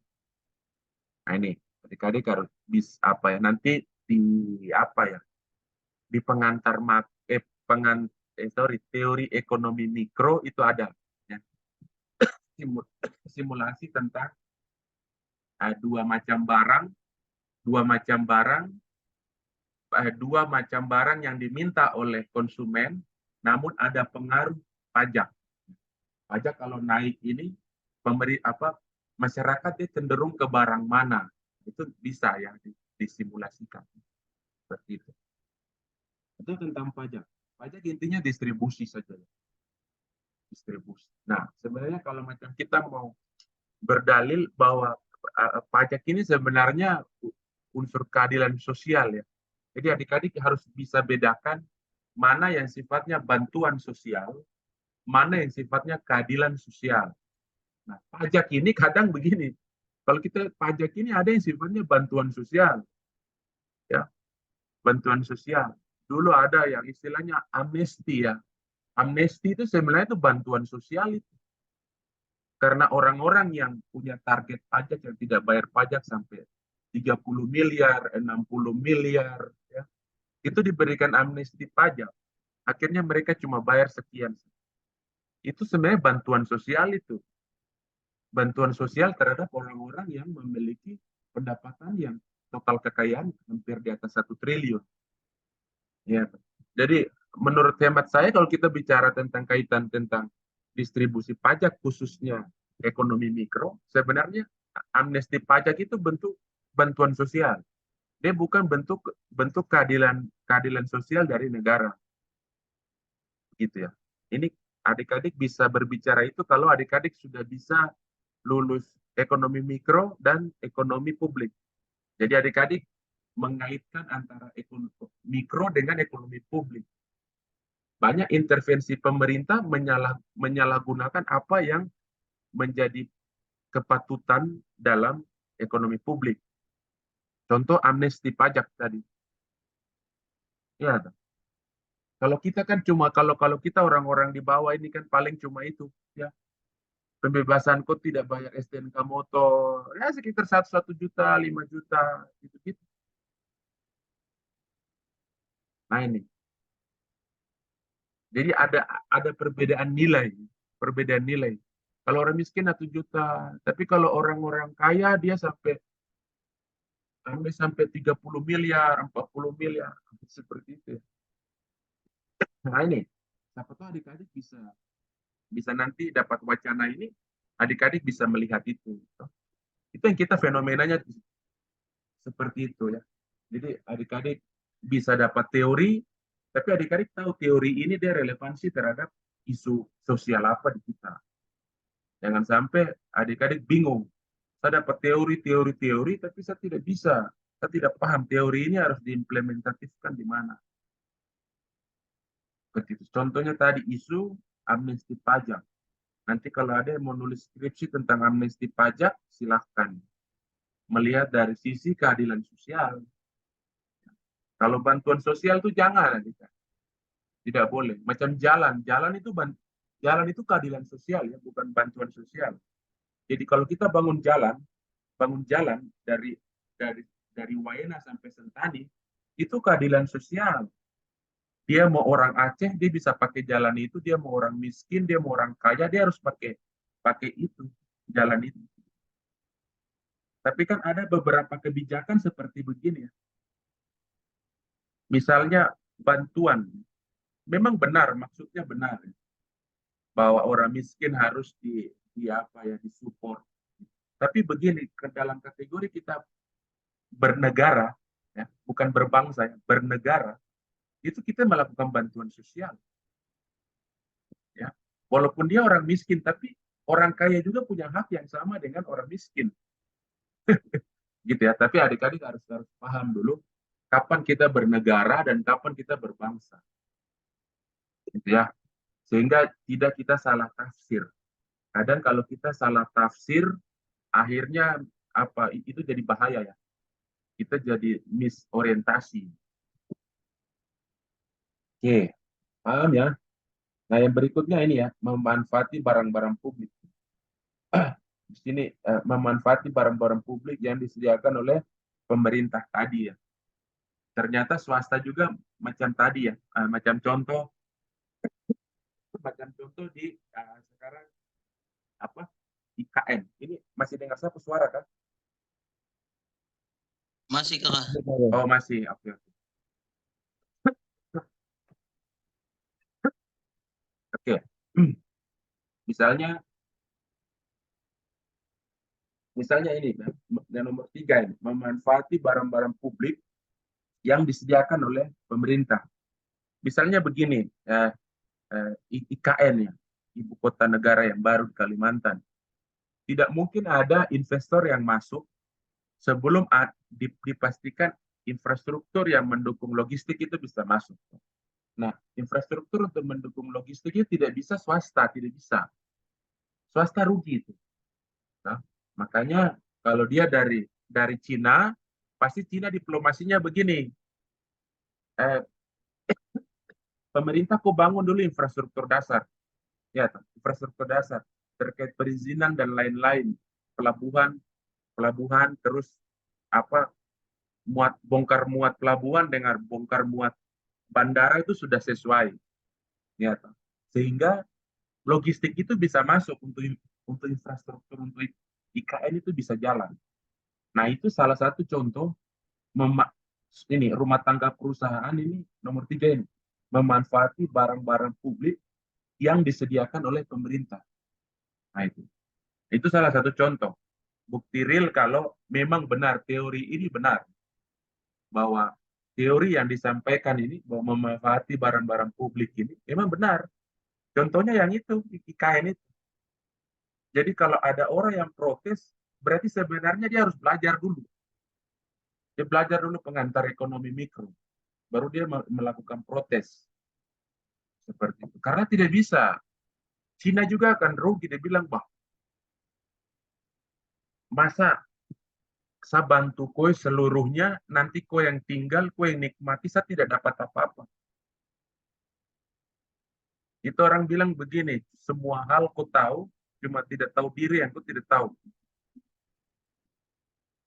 Nah ini, adik-adik harus bisa nanti di di pengantar teori ekonomi mikro itu ada, ya. Simulasi tentang dua macam barang, dua macam barang yang diminta oleh konsumen, namun ada pengaruh pajak. Pajak kalau naik ini, masyarakat dia cenderung ke barang mana, itu bisa ya disimulasikan seperti itu. Itu tentang pajak. Pajak intinya distribusi saja. Distribusi. Nah, sebenarnya kalau macam kita mau berdalil bahwa pajak ini sebenarnya unsur keadilan sosial ya. Jadi adik-adik harus bisa bedakan mana yang sifatnya bantuan sosial, mana yang sifatnya keadilan sosial. Nah, pajak ini kadang begini. Kalau kita pajak ini ada yang sifatnya bantuan sosial. Ya, bantuan sosial. Dulu ada yang istilahnya amnesti ya. Amnesti itu sebenarnya itu bantuan sosial itu. Karena orang-orang yang punya target pajak yang tidak bayar pajak sampai 30 miliar, 60 miliar, ya, itu diberikan amnesti pajak. Akhirnya mereka cuma bayar sekian. Itu sebenarnya bantuan sosial itu. Bantuan sosial terhadap orang-orang yang memiliki pendapatan yang total kekayaan hampir di atas 1 triliun. Ya. Jadi menurut hemat saya kalau kita bicara tentang kaitan tentang distribusi pajak khususnya ekonomi mikro, sebenarnya amnesti pajak itu bentuk bantuan sosial. Dia bukan bentuk keadilan sosial dari negara. Gitu ya. Ini adik-adik bisa berbicara itu kalau adik-adik sudah bisa lulus ekonomi mikro dan ekonomi publik. Jadi adik-adik mengaitkan antara ekonomi mikro dengan ekonomi publik. Banyak intervensi pemerintah menyalahgunakan apa yang menjadi kepatutan dalam ekonomi publik. Contoh amnesti pajak tadi. Ya, kalau kita kan cuma kalau kita orang-orang di bawah ini kan paling cuma itu, ya. Pembebasan kok tidak bayar STNK motor, ya sekitar 1 juta, 5 juta, gitu-gitu. Nah ini. Jadi ada perbedaan nilai. Kalau orang miskin 1 juta, tapi kalau orang-orang kaya dia sampai 30 miliar, 40 miliar, seperti itu. Nah ini, siapa tahu adik-adik bisa nanti dapat wacana ini, adik-adik bisa melihat itu. Itu yang kita fenomenanya seperti itu ya. Jadi adik-adik bisa dapat teori, tapi adik-adik tahu teori ini dia relevansi terhadap isu sosial apa di kita. Jangan sampai adik-adik bingung. Saya dapat teori, tapi saya tidak bisa. Saya tidak paham teori ini harus diimplementatifkan di mana. Begitu. Contohnya tadi isu amnesti pajak. Nanti kalau ada yang mau nulis skripsi tentang amnesti pajak, silahkan. Melihat dari sisi keadilan sosial. Kalau bantuan sosial itu jangan. Tidak boleh. Macam jalan itu keadilan sosial ya, bukan bantuan sosial. Jadi kalau kita bangun jalan dari Waena sampai Sentani, itu keadilan sosial. Dia mau orang Aceh, dia bisa pakai jalan itu. Dia mau orang miskin, dia mau orang kaya, dia harus pakai itu, jalan itu. Tapi kan ada beberapa kebijakan seperti begini ya. Misalnya bantuan, memang benar, maksudnya benar ya, bahwa orang miskin harus disupport. Tapi begini, ke dalam kategori kita bernegara, ya, bukan berbangsa, ya, bernegara, itu kita melakukan bantuan sosial. Ya. Walaupun dia orang miskin, tapi orang kaya juga punya hak yang sama dengan orang miskin. gitu ya. Tapi adik-adik harus paham dulu kapan kita bernegara dan kapan kita berbangsa, gitu ya. Sehingga tidak kita salah tafsir. Kadang kalau kita salah tafsir, akhirnya apa itu jadi bahaya ya. Kita jadi misorientasi. Oke, paham ya? Nah, yang berikutnya ini ya, memanfaati barang-barang publik. Di sini memanfaati barang-barang publik yang disediakan oleh pemerintah tadi ya. Ternyata swasta juga macam tadi ya, macam contoh di sekarang apa IKN. Ini masih dengar saya suara kan? Masih kakak. Oh masih, oke. Oke. Misalnya ini, yang nomor 3 ini, memanfaati barang-barang publik yang disediakan oleh pemerintah. Misalnya begini, IKN ya, Ibu Kota Negara yang baru di Kalimantan. Tidak mungkin ada investor yang masuk sebelum dipastikan infrastruktur yang mendukung logistik itu bisa masuk. Nah, infrastruktur untuk mendukung logistik itu tidak bisa swasta, tidak bisa. Swasta rugi itu. Nah, makanya kalau dia dari Cina, pasti Cina diplomasinya begini. Pemerintah kok bangun dulu infrastruktur dasar. Ya, infrastruktur dasar terkait perizinan dan lain-lain. Pelabuhan terus apa bongkar muat pelabuhan dengan bongkar muat bandara itu sudah sesuai. Ya, sehingga logistik itu bisa masuk untuk infrastruktur untuk IKN itu bisa jalan. Nah, itu salah satu contoh ini rumah tangga perusahaan ini nomor 3 ini memanfaati barang-barang publik yang disediakan oleh pemerintah. Nah, itu salah satu contoh bukti real kalau memang benar teori ini benar, bahwa teori yang disampaikan ini bahwa memanfaati barang-barang publik ini memang benar. Contohnya yang itu IKN itu. Jadi kalau ada orang yang protes, berarti sebenarnya dia harus belajar dulu. Dia belajar dulu pengantar ekonomi mikro, baru dia melakukan protes seperti itu. Karena tidak bisa. Cina juga akan rugi. Dia bilang, bah, masa saya bantu kue seluruhnya, nanti kue yang tinggal, kue yang nikmati, saya tidak dapat apa-apa. Itu orang bilang begini, semua hal kau tahu, cuma tidak tahu diri yang kau tidak tahu.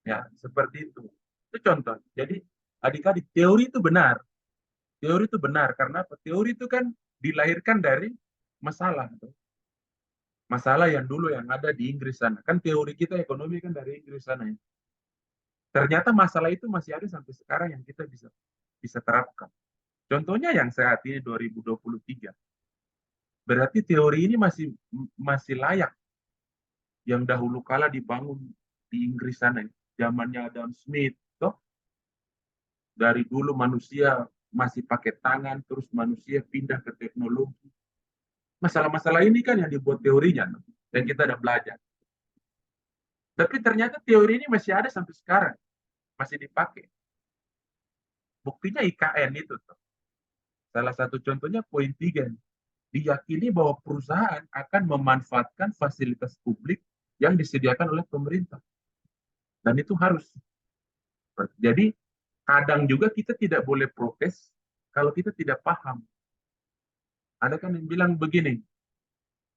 Ya, seperti itu. Itu contoh. Jadi, adik-adik, teori itu benar. Teori itu benar, karena apa? Teori itu kan dilahirkan dari masalah. Masalah yang dulu yang ada di Inggris sana. Kan teori kita ekonomi kan dari Inggris sana. Ya. Ternyata masalah itu masih ada sampai sekarang yang kita bisa terapkan. Contohnya yang saat ini 2023. Berarti teori ini masih layak. Yang dahulu kala dibangun di Inggris sana. Zamannya Adam Smith. Toh? Dari dulu manusia masih pakai tangan, terus manusia pindah ke teknologi. Masalah-masalah ini kan yang dibuat teorinya. Dan kita ada belajar. Tapi ternyata teori ini masih ada sampai sekarang. Masih dipakai. Buktinya IKN itu. Toh. Salah satu contohnya poin 3. Diyakini bahwa perusahaan akan memanfaatkan fasilitas publik yang disediakan oleh pemerintah. Dan itu harus. Jadi, kadang juga kita tidak boleh protes kalau kita tidak paham. Ada kan yang bilang begini,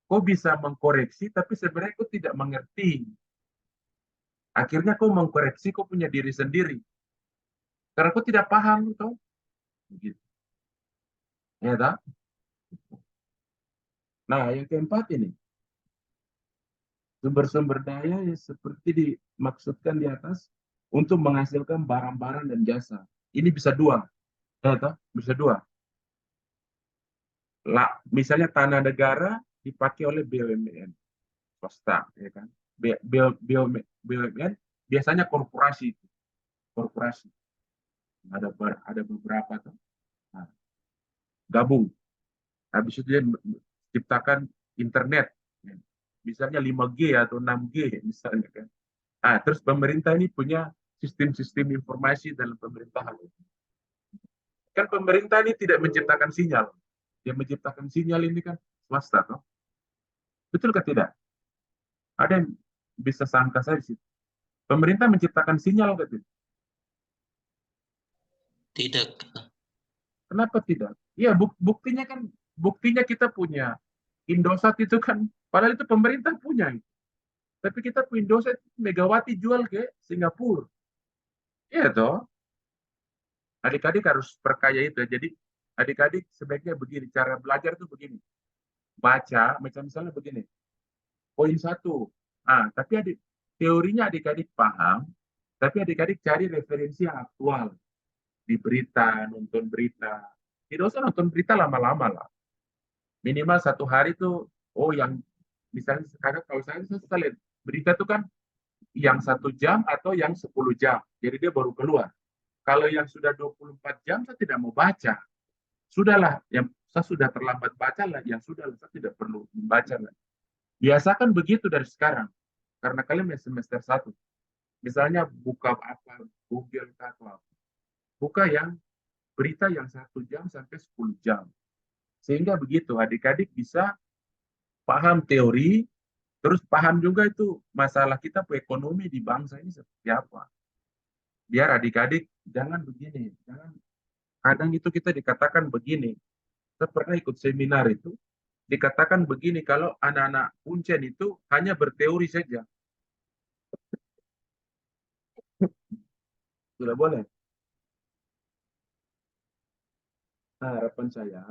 kau bisa mengkoreksi, tapi sebenarnya kau tidak mengerti. Akhirnya kau mengkoreksi kau punya diri sendiri. Karena kau tidak paham. Toh. Begitu. Ya, tak? Nah, yang keempat ini, sumber-sumber daya yang seperti dimaksudkan di atas untuk menghasilkan barang-barang dan jasa. Ini bisa dua. Ya, bisa dua. Misalnya tanah negara dipakai oleh BUMN swasta, ya kan? BUMN biasanya korporasi. Ada beberapa tuh. Nah, gabung. Habis itu dia ciptakan internet. Misalnya 5G atau 6G misalnya kan. Terus pemerintah ini punya sistem-sistem informasi dalam pemerintahan. Kan pemerintah ini tidak menciptakan sinyal. Yang menciptakan sinyal ini kan swasta, toh? Betul atau tidak? Ada yang bisa sangka saya di situ. Pemerintah menciptakan sinyal atau tidak? Tidak. Kenapa tidak? Ya, buktinya kita punya Indosat itu kan, padahal itu pemerintah punya. Tapi kita punya Indosat, Megawati jual ke Singapura. Iya toh. Adik-adik harus perkaya itu. Jadi adik-adik sebaiknya begini, cara belajar itu begini. Baca, misalnya begini. Poin 1. Tapi teorinya adik-adik paham, tapi adik-adik cari referensi yang aktual. Di berita, nonton berita. Tidak usah nonton berita lama-lama lah. Minimal 1 hari itu, yang misalnya sekarang kalau saya lihat berita itu kan yang 1 jam atau yang 10 jam. Jadi dia baru keluar. Kalau yang sudah 24 jam saya tidak mau baca. Sudahlah, saya sudah terlambat baca lah, yang sudah saya tidak perlu membaca lah. Biasakan begitu dari sekarang. Karena kalian semester 1. Misalnya buka apa, Google atau apa. Buka yang berita yang 1 jam sampai 10 jam. Sehingga begitu adik-adik bisa paham teori, terus paham juga itu masalah kita ekonomi di bangsa ini seperti apa. Biar adik-adik jangan begini, kadang itu kita dikatakan begini. Saya pernah ikut seminar itu, dikatakan begini, kalau anak-anak Uncen itu hanya berteori saja. Sudah boleh. Nah, harapan saya,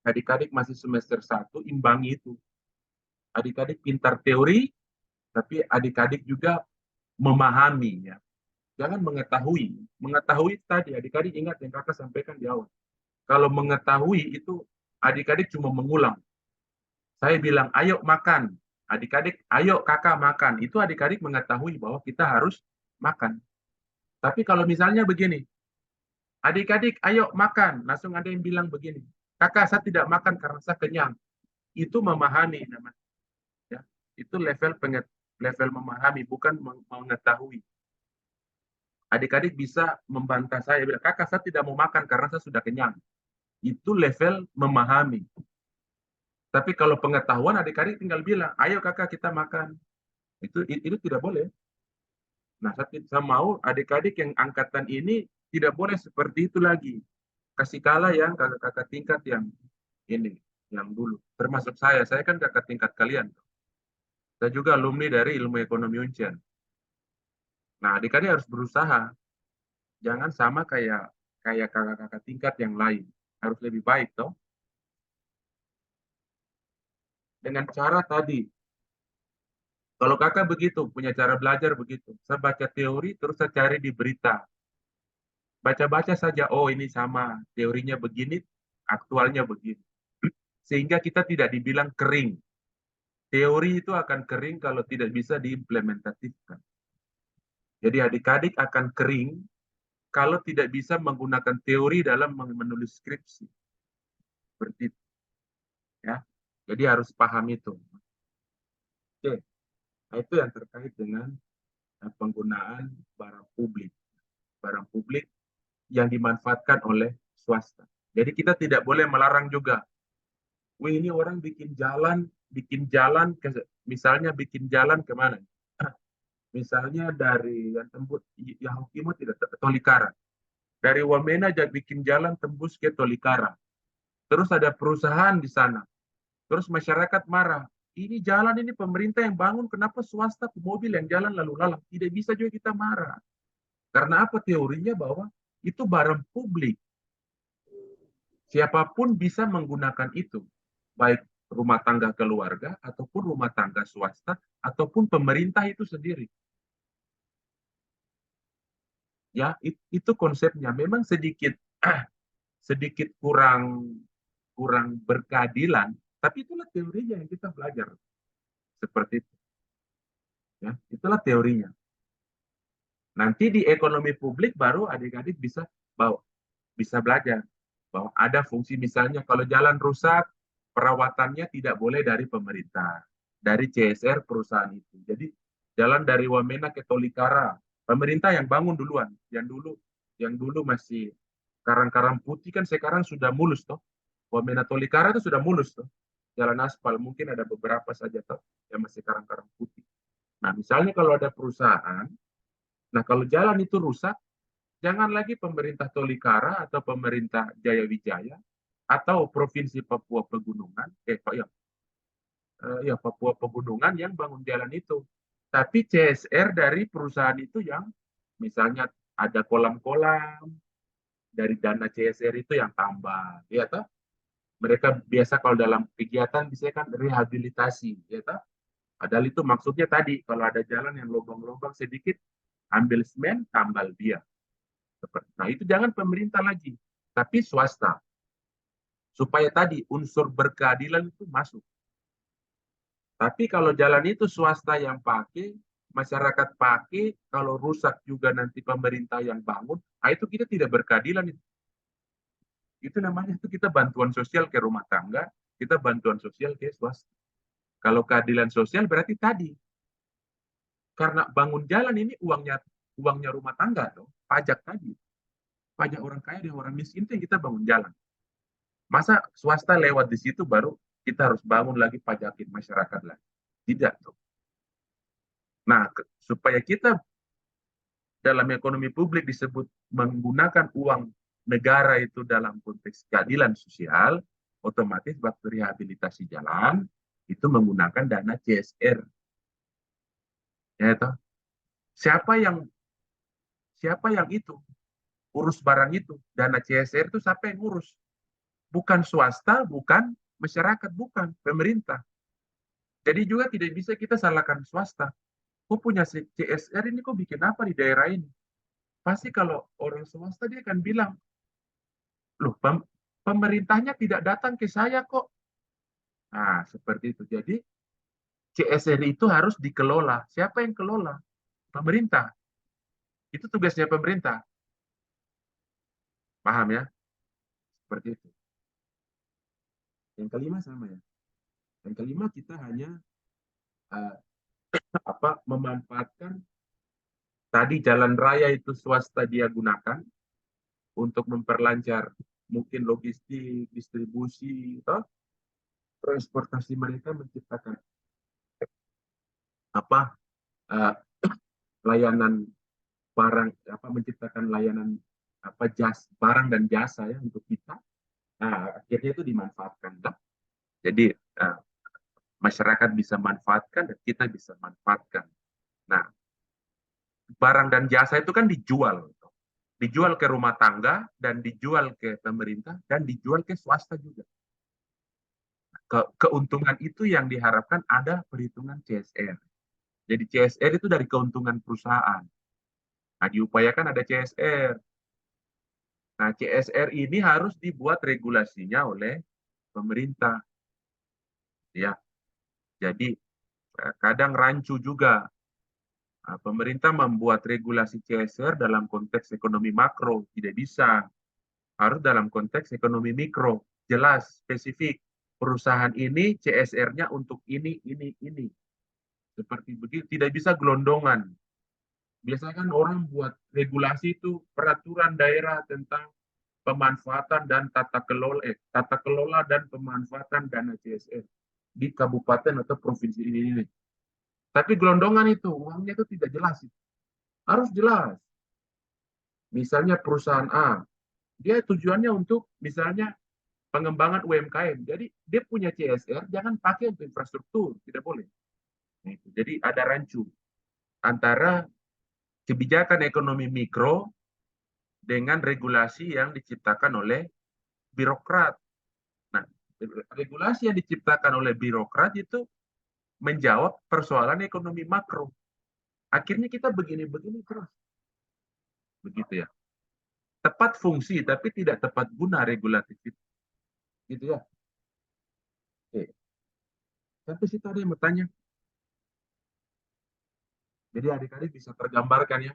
adik-adik masih semester 1, imbangi itu. Adik-adik pintar teori, tapi adik-adik juga memahami. Ya. Jangan mengetahui. Mengetahui tadi, adik-adik ingat yang kakak sampaikan di awal. Kalau mengetahui itu, adik-adik cuma mengulang. Saya bilang, ayo makan. Adik-adik, ayo kakak makan. Itu adik-adik mengetahui bahwa kita harus makan. Tapi kalau misalnya begini, adik-adik, ayo makan. Langsung ada yang bilang begini, kakak saya tidak makan karena saya kenyang. Itu memahami namanya. Ya, itu level memahami, bukan mengetahui. Adik-adik bisa membantah saya, bilang, kakak saya tidak mau makan karena saya sudah kenyang. Itu level memahami. Tapi kalau pengetahuan adik-adik tinggal bilang, ayo kakak kita makan. Itu tidak boleh. Nah, saya mau adik-adik yang angkatan ini tidak boleh seperti itu lagi. Kasih kalah yang kakak-kakak tingkat yang ini, yang dulu. Termasuk saya kan kakak tingkat kalian. Saya juga alumni dari ilmu ekonomi Uncen. Nah, adik-adik harus berusaha. Jangan sama kayak kakak-kakak tingkat yang lain. Harus lebih baik, toh. Dengan cara tadi, kalau kakak begitu, punya cara belajar begitu. Saya baca teori, terus saya cari di berita. Baca-baca saja, ini sama. Teorinya begini, aktualnya begini. Sehingga kita tidak dibilang kering. Teori itu akan kering kalau tidak bisa diimplementatifkan. Jadi adik-adik akan kering kalau tidak bisa menggunakan teori dalam menulis skripsi. Seperti itu. Ya. Jadi harus paham itu. Oke. Nah, itu yang terkait dengan penggunaan barang publik. Barang publik yang dimanfaatkan oleh swasta. Jadi kita tidak boleh melarang juga. Ini orang bikin jalan misalnya bikin jalan kemana? Misalnya dari yang tembus Yahukimo tidak Tolikara. Dari Wamena bikin jalan tembus ke Tolikara. Terus ada perusahaan di sana. Terus masyarakat marah. Ini jalan ini pemerintah yang bangun, kenapa swasta mobil yang jalan lalu lalang? Tidak bisa juga kita marah. Karena apa teorinya bahwa itu barang publik. Siapapun bisa menggunakan itu. Baik rumah tangga keluarga, ataupun rumah tangga swasta, ataupun pemerintah itu sendiri. Ya, itu konsepnya. Memang sedikit kurang berkeadilan, tapi itulah teorinya yang kita belajar. Seperti itu. Ya, itulah teorinya. Nanti di ekonomi publik baru adik-adik bisa belajar bahwa ada fungsi, misalnya kalau jalan rusak, perawatannya tidak boleh dari pemerintah, dari CSR perusahaan itu. Jadi jalan dari Wamena ke Tolikara, Pemerintah yang bangun duluan, yang dulu masih karang-karang putih kan sekarang sudah mulus toh. Wamena Tolikara itu sudah mulus toh. Jalan aspal mungkin ada beberapa saja toh yang masih karang-karang putih. Nah, misalnya kalau ada perusahaan, nah kalau jalan itu rusak, jangan lagi pemerintah Tolikara atau pemerintah Jayawijaya atau provinsi Papua Pegunungan, Papua Pegunungan yang bangun jalan itu. Tapi CSR dari perusahaan itu yang misalnya ada kolam-kolam dari dana CSR itu yang tambah, ya toh? Mereka biasa kalau dalam kegiatan bisa kan rehabilitasi, ya toh? Padahal itu maksudnya tadi kalau ada jalan yang lubang-lubang sedikit, ambil semen, tambal dia. Nah itu jangan pemerintah lagi, tapi swasta. Supaya tadi unsur berkeadilan itu masuk. Tapi kalau jalan itu swasta yang pakai, masyarakat pakai, kalau rusak juga nanti pemerintah yang bangun, nah itu kita tidak berkeadilan. Itu namanya itu kita bantuan sosial ke rumah tangga, kita bantuan sosial ke swasta. Kalau keadilan sosial berarti tadi, karena bangun jalan ini uangnya rumah tangga, dong, pajak tadi. Pajak orang kaya dan orang miskin itu yang kita bangun jalan. Masa swasta lewat di situ baru kita harus bangun lagi pajakin masyarakat lagi. Tidak. Tuh. Nah, supaya kita dalam ekonomi publik disebut menggunakan uang negara itu dalam konteks keadilan sosial, otomatis waktu rehabilitasi jalan itu menggunakan dana CSR. Ya, toh. Siapa yang itu urus barang itu? Dana CSR itu siapa yang urus? Bukan swasta, bukan masyarakat, bukan pemerintah. Jadi juga tidak bisa kita salahkan swasta. Kok punya CSR ini, kok bikin apa di daerah ini? Pasti kalau orang swasta dia akan bilang, loh pemerintahnya tidak datang ke saya kok. Nah, seperti itu. Jadi CSR itu harus dikelola. Siapa yang kelola? Pemerintah. Itu tugasnya pemerintah. Paham ya? Seperti itu. Yang kelima sama ya. Yang kelima kita hanya memanfaatkan tadi jalan raya itu swasta dia gunakan untuk memperlancar mungkin logistik, distribusi, transportasi mereka menciptakan layanan barang, menciptakan layanan barang dan jasa ya untuk kita. Nah, akhirnya itu dimanfaatkan. Jadi masyarakat bisa manfaatkan dan kita bisa manfaatkan. Nah, barang dan jasa itu kan dijual. Dijual ke rumah tangga, dan dijual ke pemerintah, dan dijual ke swasta juga. Keuntungan itu yang diharapkan ada perhitungan CSR. Jadi CSR itu dari keuntungan perusahaan. Nah, diupayakan ada CSR. Nah, CSR ini harus dibuat regulasinya oleh pemerintah. Ya. Jadi kadang rancu juga. Nah, pemerintah membuat regulasi CSR dalam konteks ekonomi makro, tidak bisa. Harus dalam konteks ekonomi mikro, jelas, spesifik. Perusahaan ini CSR-nya untuk ini. Seperti begitu, tidak bisa gelondongan. Biasanya kan orang buat regulasi itu peraturan daerah tentang pemanfaatan dan tata kelola dan pemanfaatan dana CSR di kabupaten atau provinsi ini. Tapi gelondongan itu, uangnya itu tidak jelas. Harus jelas. Misalnya perusahaan A, dia tujuannya untuk misalnya pengembangan UMKM. Jadi dia punya CSR, jangan pakai untuk infrastruktur, tidak boleh. Jadi ada rancu antara kebijakan ekonomi mikro dengan regulasi yang diciptakan oleh birokrat. Nah, regulasi yang diciptakan oleh birokrat itu menjawab persoalan ekonomi makro. Akhirnya kita begini-begini terus. Begitu ya. Tepat fungsi tapi tidak tepat guna regulatif itu. Gitu ya. Oke. Sampai situ ada yang bertanya. Jadi adik-adik bisa tergambarkan ya,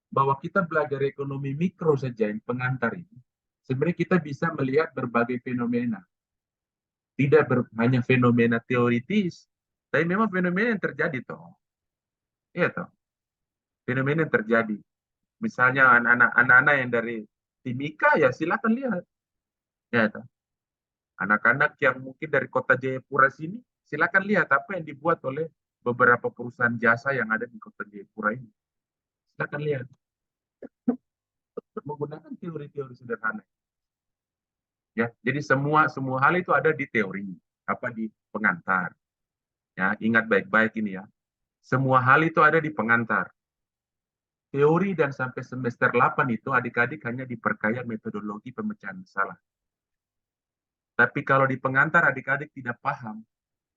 bahwa kita belajar ekonomi mikro saja yang pengantar ini. Sebenarnya kita bisa melihat berbagai fenomena. Tidak hanya fenomena teoritis, tapi memang fenomena yang terjadi toh. Iya toh. fenomena yang terjadi. Misalnya anak-anak yang dari Timika, ya silakan lihat. Ya, toh. Anak-anak yang mungkin dari kota Jayapura sini, silakan lihat apa yang dibuat oleh beberapa perusahaan jasa yang ada di kota Jayapura ini. Silakan lihat. Menggunakan teori-teori sederhana. Ya, jadi semua hal itu ada di teori, di pengantar. Ya, ingat baik-baik ini ya. Semua hal itu ada di pengantar. Teori dan sampai semester 8 itu adik-adik hanya diperkaya metodologi pemecahan masalah. Tapi kalau di pengantar adik-adik tidak paham,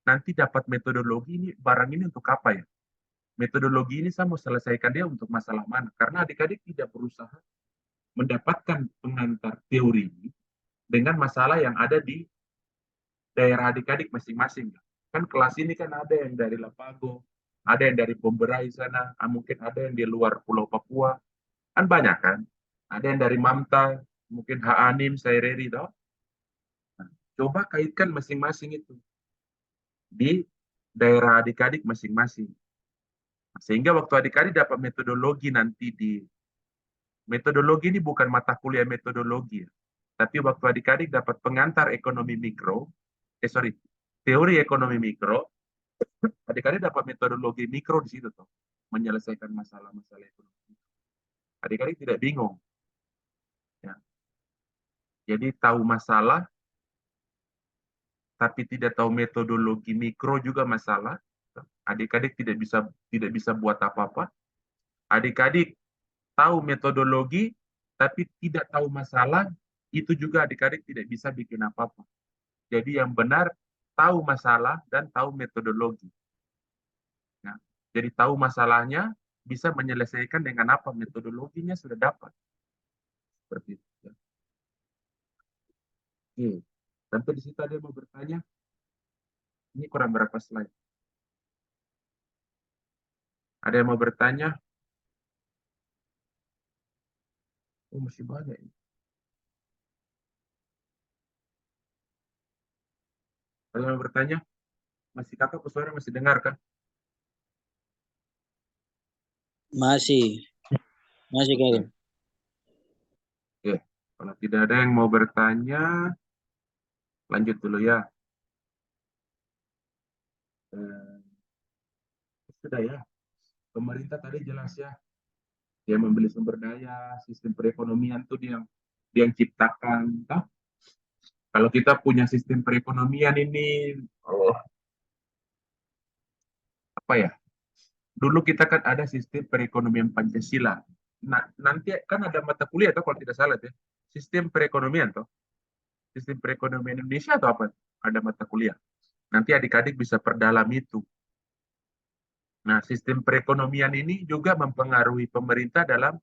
nanti dapat metodologi ini, barang ini untuk apa ya? Metodologi ini saya mau selesaikan dia untuk masalah mana? Karena adik-adik tidak berusaha mendapatkan pengantar teori ini dengan masalah yang ada di daerah adik-adik masing-masing. Kan kelas ini kan ada yang dari Lapago, ada yang dari Bomberai sana, mungkin ada yang di luar Pulau Papua, kan banyak kan? Ada yang dari Mamta, mungkin Haanim, Saireri, toh. Nah, coba kaitkan masing-masing itu di daerah adik-adik masing-masing. Sehingga waktu adik-adik dapat metodologi nanti metodologi ini bukan mata kuliah metodologi, tapi waktu adik-adik dapat pengantar ekonomi mikro, teori ekonomi mikro, adik-adik dapat metodologi mikro di situ tuh, menyelesaikan masalah-masalah ekonomi. Adik-adik tidak bingung. Ya. Jadi tahu masalah, tapi tidak tahu metodologi mikro juga masalah. Adik-adik tidak bisa buat apa-apa. Adik-adik tahu metodologi, tapi tidak tahu masalah, itu juga adik-adik tidak bisa bikin apa-apa. Jadi yang benar, tahu masalah dan tahu metodologi. Nah, jadi tahu masalahnya, bisa menyelesaikan dengan apa, metodologinya sudah dapat. Seperti itu. Ya. Oke. Sampai di situ ada yang mau bertanya? Ini kurang berapa slide? Ada yang mau bertanya? Oh, masih banyak ini. Ada yang mau bertanya? Masih kakak suara masih dengar kan? Masih kakak. Oke. Kalau tidak ada yang mau bertanya, lanjut dulu ya. Sudah ya. Pemerintah tadi jelas ya. Dia membeli sumber daya, sistem perekonomian itu dia yang ciptakan. Toh? Kalau kita punya sistem perekonomian ini, apa ya? Dulu kita kan ada sistem perekonomian Pancasila. Nah, nanti kan ada mata kuliah tuh kalau tidak salah ya. Sistem perekonomian tuh. Sistem perekonomian Indonesia atau apa? Ada mata kuliah. Nanti adik-adik bisa perdalam itu. Nah, sistem perekonomian ini juga mempengaruhi pemerintah dalam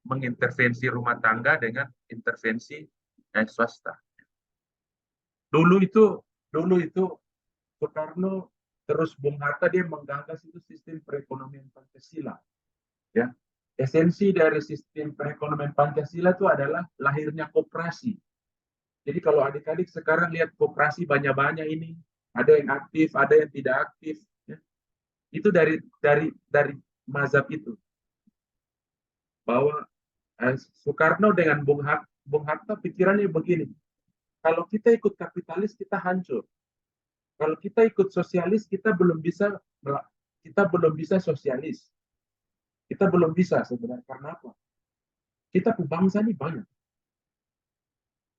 mengintervensi rumah tangga dengan intervensi swasta. Dulu itu Soekarno terus Bung Hatta dia menggagas itu sistem perekonomian Pancasila. Ya, esensi dari sistem perekonomian Pancasila itu adalah lahirnya koperasi. Jadi kalau adik-adik sekarang lihat koperasi banyak-banyak ini, ada yang aktif, ada yang tidak aktif. Ya. Itu dari mazhab itu bahwa Soekarno dengan Bung Hatta pikirannya begini. Kalau kita ikut kapitalis kita hancur. Kalau kita ikut sosialis kita belum bisa sosialis. Kita belum bisa sebenarnya karena apa? Kita bangsa ini banyak.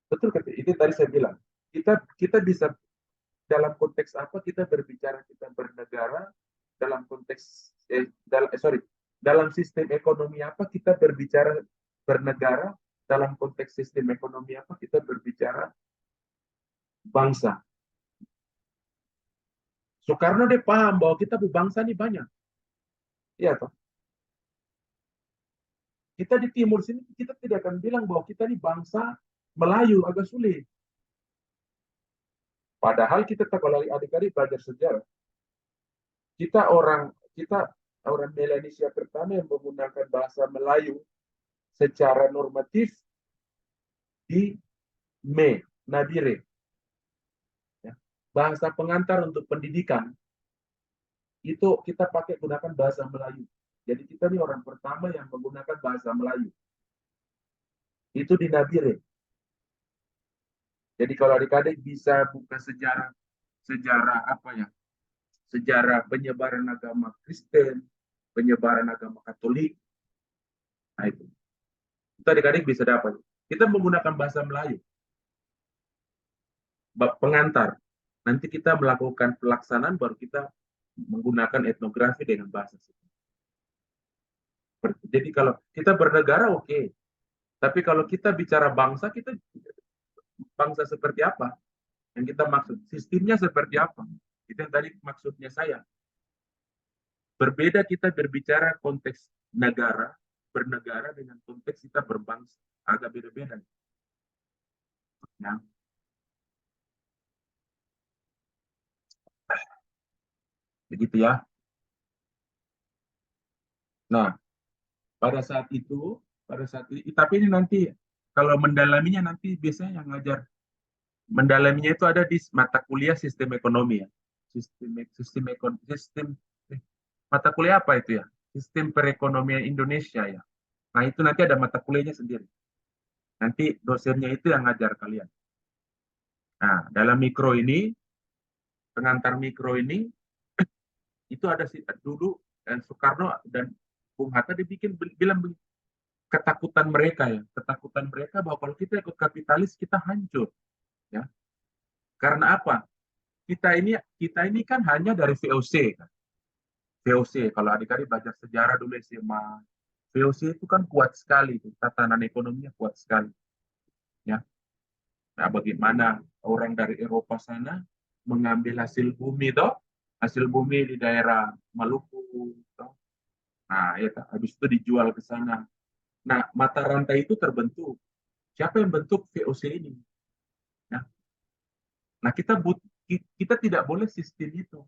Betul kan? Itu tadi saya bilang. Kita bisa dalam konteks apa kita berbicara kita bernegara dalam konteks dalam sistem ekonomi apa kita berbicara bernegara dalam konteks sistem ekonomi apa kita berbicara bangsa. Soekarno dia paham bahwa kita bangsa ini banyak. Iya toh? Kita di timur sini kita tidak akan bilang bahwa kita ini bangsa Melayu, agak sulit. Padahal kita kalau adik-adik belajar sejarah, kita orang Melanesia pertama yang menggunakan bahasa Melayu secara normatif di Nabire. Ya. Bahasa pengantar untuk pendidikan itu kita gunakan bahasa Melayu. Jadi kita ini orang pertama yang menggunakan bahasa Melayu. Itu di Nabire. Jadi kalau adik-adik bisa buka sejarah apa ya? Sejarah penyebaran agama Kristen, penyebaran agama Katolik. Nah itu. Itu adik-adik bisa dapat. Kita menggunakan bahasa Melayu. Bab pengantar. Nanti kita melakukan pelaksanaan baru kita menggunakan etnografi dengan bahasa. Jadi kalau kita bernegara oke. Tapi kalau kita bicara bangsa, kita bangsa seperti apa? Yang kita maksud, sistemnya seperti apa? Itu yang tadi maksudnya saya. Berbeda kita berbicara konteks negara, bernegara dengan konteks kita berbangsa. Agak beda-beda. Ya. Begitu ya. Nah, pada saat itu, tapi ini nanti, kalau mendalaminya nanti biasanya yang ngajar mendalaminya itu ada di mata kuliah sistem ekonomi ya. Mata kuliah apa itu ya? Sistem perekonomian Indonesia ya. Nah, itu nanti ada mata kuliahnya sendiri. Nanti dosennya itu yang ngajar kalian. Nah, dalam mikro ini, pengantar mikro ini, itu ada dulu Soekarno dan Bung Hatta bilang ketakutan mereka ya. Ketakutan mereka bahwa kalau kita ikut kapitalis, kita hancur. Ya. Karena apa? Kita ini kan hanya dari VOC kan. VOC kalau adik-adik baca sejarah dulu SMA, VOC itu kan kuat sekali, tatanan ekonominya kuat sekali. Ya. Nah, bagaimana orang dari Eropa sana mengambil hasil bumi hasil bumi di daerah Maluku, toh. Nah, ya, habis itu dijual ke sana. Nah, mata rantai itu terbentuk. Siapa yang bentuk VOC ini? Ya. Nah, kita tidak boleh sistem itu.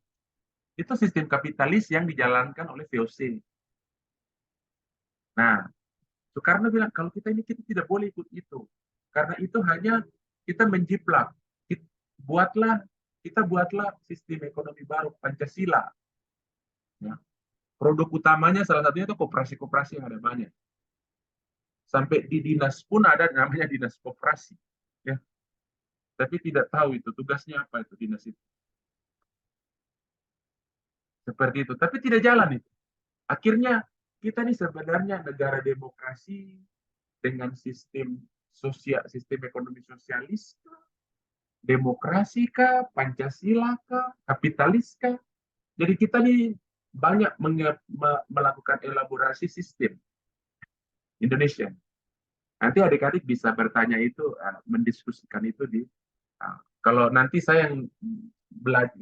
Itu sistem kapitalis yang dijalankan oleh VOC. Nah, Soekarno bilang, kalau kita tidak boleh ikut itu. Karena itu hanya kita menjiplak. Kita buatlah sistem ekonomi baru, Pancasila. Ya. Produk utamanya salah satunya itu koperasi-koperasi yang ada banyak. Sampai di dinas pun ada namanya dinas koperasi. Ya. Tapi tidak tahu itu tugasnya apa itu dinas itu. Seperti itu. Tapi tidak jalan itu. Akhirnya kita ini sebenarnya negara demokrasi dengan sistem ekonomi sosialis, demokrasi kah, Pancasila kah, kapitalis kah. Jadi kita nih banyak melakukan elaborasi sistem Indonesia. Nanti adik-adik bisa bertanya itu, mendiskusikan itu kalau nanti saya yang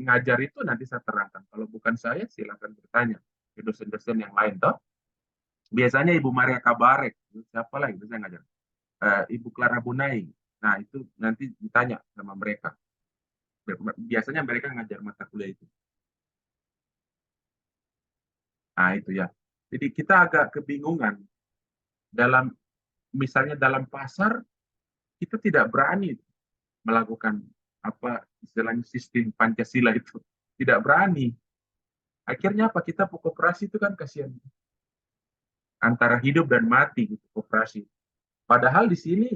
ngajar itu nanti saya terangkan. Kalau bukan saya, silakan bertanya ke dosen-dosen yang lain, toh. Biasanya Ibu Maria Kabarek, siapa lagi saya ngajar? Ibu Clara Bunai. Nah, itu nanti ditanya sama mereka. Biasanya mereka ngajar mata kuliah itu. Nah, itu ya. Jadi kita agak kebingungan. Misalnya dalam pasar, kita tidak berani melakukan apa istilahnya sistem Pancasila itu. Tidak berani. Akhirnya apa? Kita koperasi itu kan kasihan. Antara hidup dan mati gitu, koperasi. Padahal di sini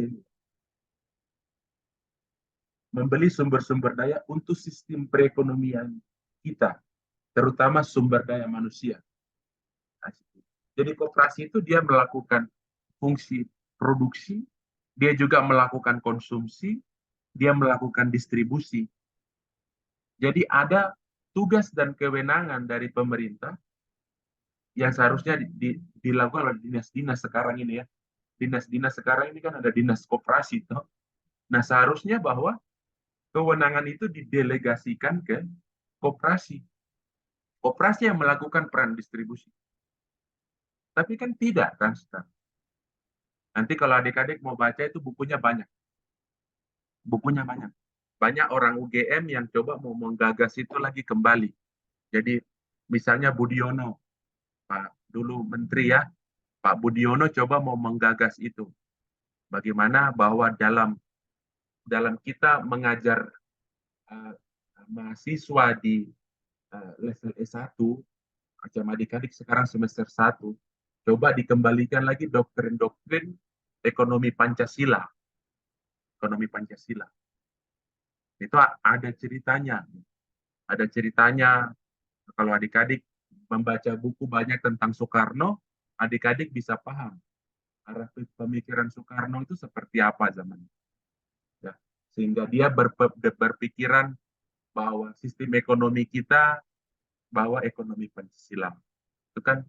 membeli sumber-sumber daya untuk sistem perekonomian kita, terutama sumber daya manusia. Jadi koperasi itu dia melakukan fungsi produksi, dia juga melakukan konsumsi, dia melakukan distribusi. Jadi ada tugas dan kewenangan dari pemerintah yang seharusnya dilakukan oleh dinas-dinas sekarang ini ya. Dinas-dinas sekarang ini kan ada dinas koperasi. Toh. Nah seharusnya bahwa kewenangan itu didelegasikan ke koperasi. Koperasi yang melakukan peran distribusi. Tapi kan tidak kan sekarang. Nanti kalau adik-adik mau baca itu bukunya banyak. Bukunya banyak. Banyak orang UGM yang coba mau menggagas itu lagi kembali. Jadi misalnya Budiono, Pak dulu Menteri ya, Pak Budiono coba mau menggagas itu. Bagaimana bahwa dalam kita mengajar mahasiswa di level S1, macam adik-adik sekarang semester 1, coba dikembalikan lagi doktrin-doktrin ekonomi Pancasila. Ekonomi Pancasila. Itu ada ceritanya. Ada ceritanya, kalau adik-adik membaca buku banyak tentang Soekarno, adik-adik bisa paham arah pemikiran Soekarno itu seperti apa zaman itu. Ya. Sehingga dia berpikiran bahwa sistem ekonomi kita, bahwa ekonomi Pancasila. Itu kan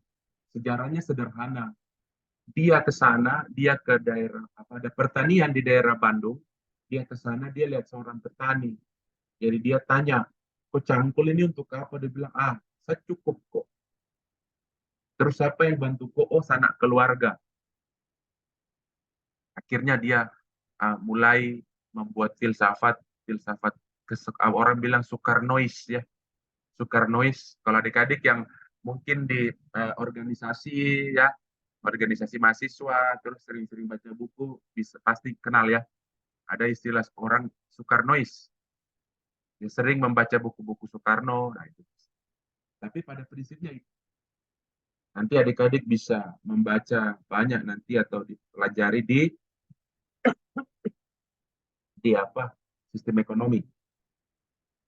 sejarahnya sederhana. Dia ke sana, dia ke daerah ada pertanian di daerah Bandung, dia ke sana, dia lihat seorang petani. Jadi dia tanya, kok cangkul ini untuk apa? Dia bilang, saya cukup kok. Terus siapa yang bantu kok? Oh, sanak keluarga. Akhirnya dia mulai membuat filsafat orang bilang Soekarnois ya. Soekarnois, kalau adik-adik yang mungkin di organisasi ya, organisasi mahasiswa, terus sering-sering baca buku, bisa pasti kenal ya. Ada istilah orang Soekarnois. Dia sering membaca buku-buku Soekarno. Nah, itu. Tapi pada prinsipnya itu. Nanti adik-adik bisa membaca banyak nanti atau dipelajari di sistem ekonomi.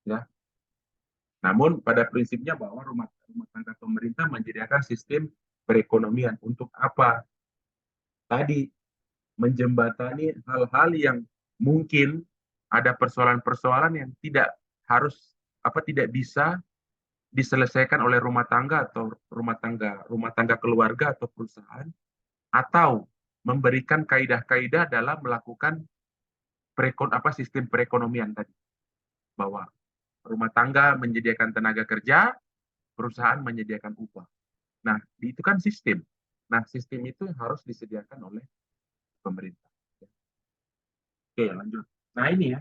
Ya. Namun pada prinsipnya bahwa rumah tangga pemerintah menyediakan sistem perekonomian untuk apa? Tadi menjembatani hal-hal yang mungkin ada persoalan-persoalan yang tidak bisa diselesaikan oleh rumah tangga atau rumah tangga keluarga atau perusahaan, atau memberikan kaidah-kaidah dalam melakukan sistem perekonomian tadi, bahwa rumah tangga menyediakan tenaga kerja, perusahaan menyediakan upah. Nah, itu kan sistem. Nah, sistem itu harus disediakan oleh pemerintah. Oke, lanjut. Nah, ini ya.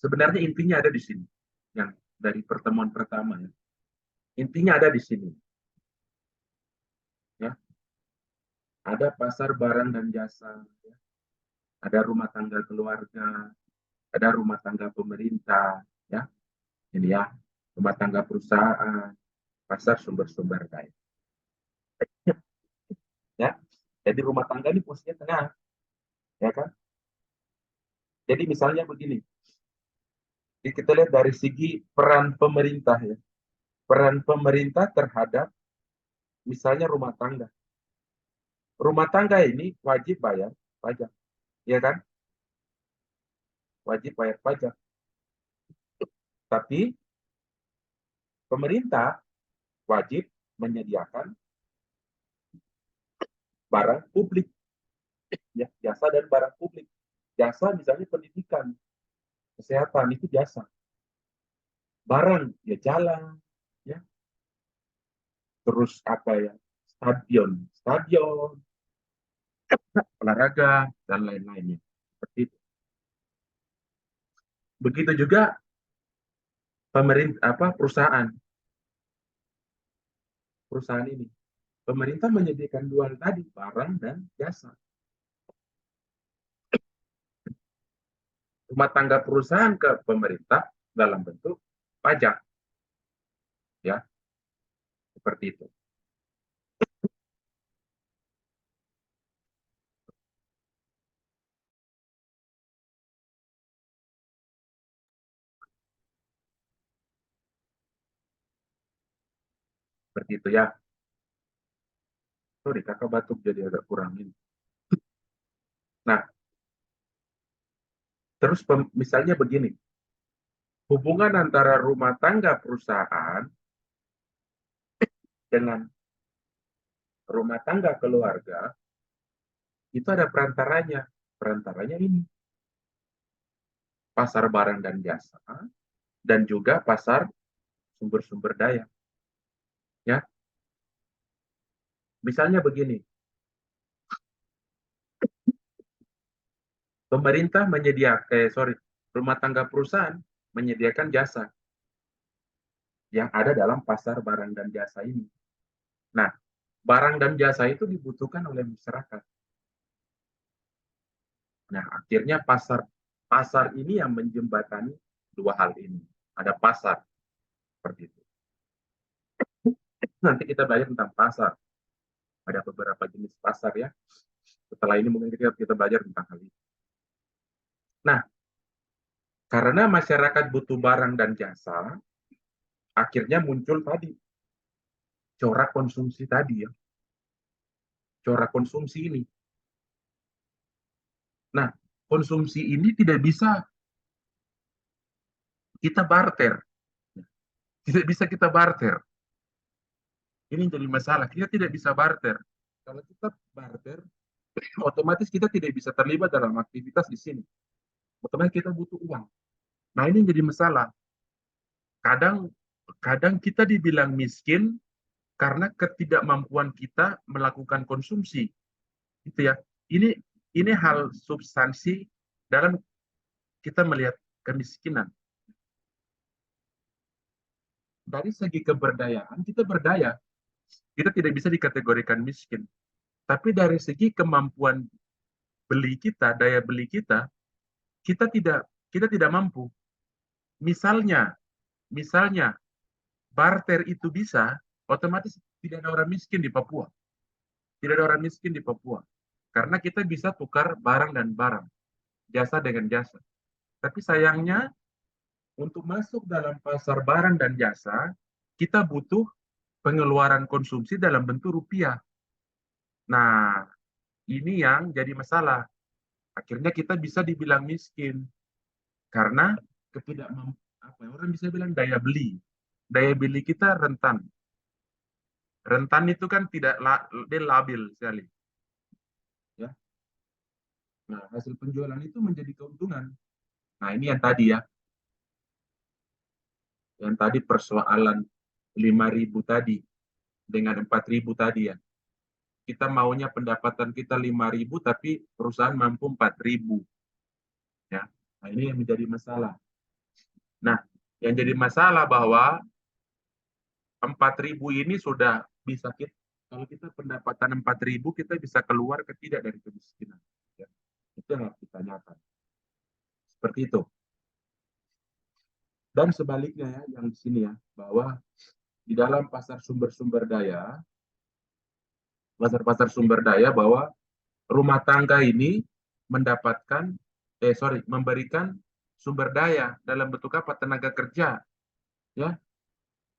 Sebenarnya intinya ada di sini. Yang dari pertemuan pertama ya. Intinya ada di sini. Ya. Ada pasar barang dan jasa, ya. Ada rumah tangga keluarga, ada rumah tangga pemerintah, ya. Ini ya, rumah tangga perusahaan, pasar sumber-sumber daya. Ya. Jadi rumah tangga ini posisinya tengah. Ya kan? Jadi misalnya begini. Kita lihat dari segi peran pemerintah ya. Peran pemerintah terhadap misalnya rumah tangga. Rumah tangga ini wajib bayar pajak. Ya kan? Wajib bayar pajak. Tapi pemerintah wajib menyediakan barang publik. Ya, jasa dan barang publik. Jasa misalnya pendidikan, kesehatan itu jasa. Barang ya jalan, ya. Terus stadion, olahraga dan lain-lainnya. Seperti itu. Begitu juga perusahaan ini. Pemerintah menyediakan dua hal tadi, barang dan jasa. Rumah tangga perusahaan ke pemerintah dalam bentuk pajak. Ya. Seperti itu. Seperti itu ya. Sorry, kakak batuk jadi agak kurang ini. Nah, terus misalnya begini. Hubungan antara rumah tangga perusahaan dengan rumah tangga keluarga itu ada perantaranya. Perantaranya ini. Pasar barang dan jasa dan juga pasar sumber-sumber daya. Ya. Misalnya begini. Pemerintah rumah tangga perusahaan menyediakan jasa yang ada dalam pasar barang dan jasa ini. Nah, barang dan jasa itu dibutuhkan oleh masyarakat. Nah, akhirnya pasar ini yang menjembatani dua hal ini. Ada pasar Seperti itu. Nanti kita belajar tentang pasar. Ada beberapa jenis pasar ya. Setelah ini mungkin kita belajar tentang hal ini. Nah, karena masyarakat butuh barang dan jasa, akhirnya muncul tadi corak konsumsi tadi ya. Corak konsumsi ini. Nah, konsumsi ini tidak bisa kita barter. Tidak bisa kita barter. Ini jadi masalah. Kita tidak bisa barter. Kalau kita barter, otomatis kita tidak bisa terlibat dalam aktivitas di sini. Otomatis kita butuh uang. Nah, ini jadi masalah. Kadang kita dibilang miskin karena ketidakmampuan kita melakukan konsumsi. Itu ya. Ini hal substansi dalam kita melihat kemiskinan. Dari segi keberdayaan, kita berdaya. Kita tidak bisa dikategorikan miskin. Tapi dari segi kemampuan beli kita, daya beli kita, kita tidak mampu. Misalnya, barter itu bisa, otomatis tidak ada orang miskin di Papua. Tidak ada orang miskin di Papua. Karena kita bisa tukar barang dan barang, jasa dengan jasa. Tapi sayangnya, untuk masuk dalam pasar barang dan jasa, kita butuh pengeluaran konsumsi dalam bentuk rupiah. Nah, ini yang jadi masalah. Akhirnya kita bisa dibilang miskin. Karena orang bisa bilang daya beli. Daya beli kita rentan. Rentan itu kan dia labil sekali. Ya. Nah, hasil penjualan itu menjadi keuntungan. Nah, ini yang tadi ya. Yang tadi persoalan 5.000 tadi dengan 4.000 tadi ya. Kita maunya pendapatan kita 5.000 tapi perusahaan mampu 4.000. Ya. Nah, ini yang menjadi masalah. Nah, yang jadi masalah bahwa 4.000 ini sudah bisa kalau kita pendapatan 4.000 kita bisa keluar tidak dari kemiskinan. Ya. Itu yang harus ditanyakan. Seperti itu. Dan sebaliknya ya, yang di sini ya, bahwa di dalam pasar sumber-sumber daya, pasar-pasar sumber daya bahwa rumah tangga ini memberikan sumber daya dalam bentuk apa? Tenaga kerja. Ya,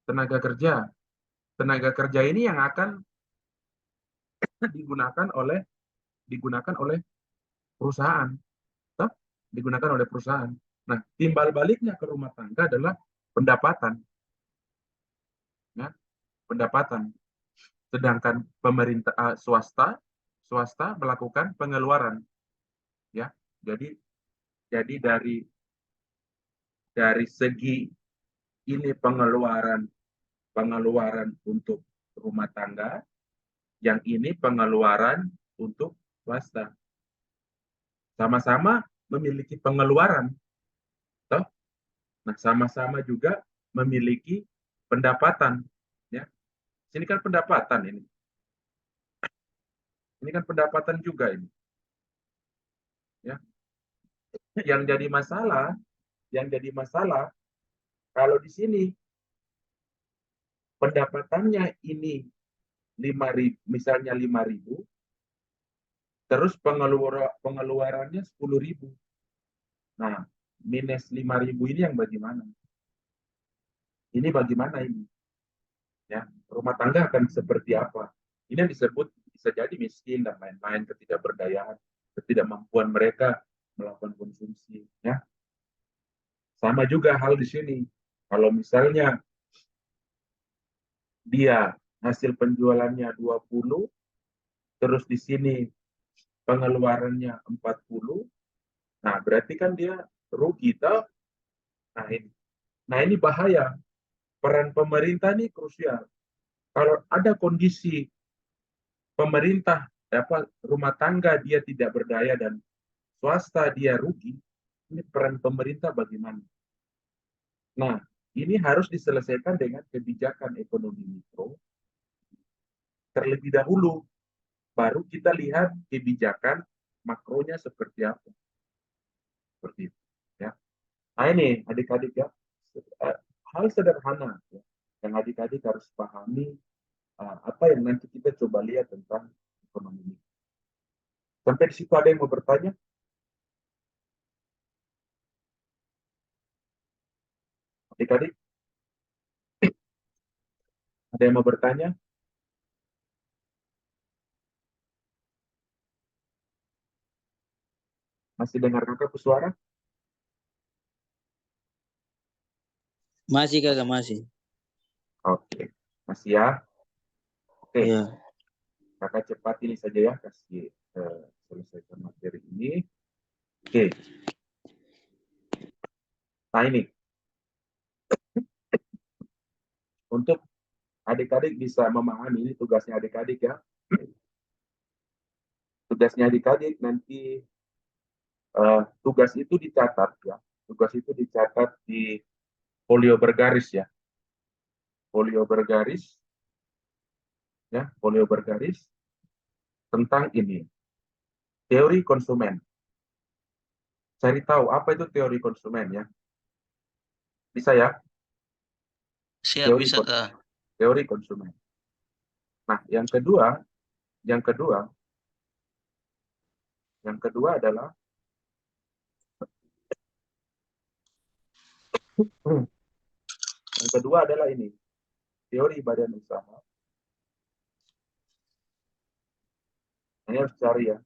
tenaga kerja. Tenaga kerja ini yang akan digunakan oleh perusahaan. Digunakan oleh perusahaan. Nah, timbal baliknya ke rumah tangga adalah pendapatan. Ya, pendapatan. Sedangkan pemerintah swasta melakukan pengeluaran. Ya, jadi dari segi ini pengeluaran untuk rumah tangga, yang ini pengeluaran untuk swasta. Sama-sama memiliki pengeluaran. Toh? Nah, sama-sama juga memiliki pendapatan. Ya. Ini kan pendapatan ini. Ini kan pendapatan juga ini. Ya. Yang jadi masalah kalau di sini pendapatannya ini 5.000, misalnya 5.000, terus pengeluarannya 10.000. Nah, minus 5.000 ini yang bagaimana? Ini bagaimana ini? Ya, rumah tangga akan seperti apa? Ini yang disebut bisa jadi miskin dan lain-lain, ketidakberdayaan, ketidakmampuan mereka melakukan konsumsi. Ya, sama juga hal di sini. Kalau misalnya dia hasil penjualannya 20, terus di sini pengeluarannya 40, nah berarti kan dia rugi toh. Nah ini bahaya. Peran pemerintah ini krusial. Kalau ada kondisi pemerintah rumah tangga dia tidak berdaya dan swasta dia rugi, ini peran pemerintah bagaimana? Nah, ini harus diselesaikan dengan kebijakan ekonomi mikro terlebih dahulu, baru kita lihat kebijakan makronya seperti apa. Seperti itu. Ya. Nah ini adik-adik ya, hal sederhana ya, yang adik-adik harus pahami apa yang nanti kita coba lihat tentang ekonomi ini. Sampai di situ ada yang mau bertanya? Adik-adik, ada yang mau bertanya? Masih dengar kakak suara? Masih kakak, masih. Oke, masih ya. Oke, Iya. kakak cepat ini saja ya, kasih selesaikan materi ini. Oke. Nah ini, untuk adik-adik bisa memahami, ini tugasnya adik-adik ya. Tugasnya adik-adik nanti tugas itu dicatat ya. Tugas itu dicatat di folio bergaris ya. Folio bergaris ya, folio bergaris tentang ini. Teori konsumen. Cari tahu apa itu teori konsumen ya. Bisa ya? Siap, Teori bisa kak. teori konsumen. Nah, yang kedua adalah ini, teori badan usaha. Ini harus cari ya.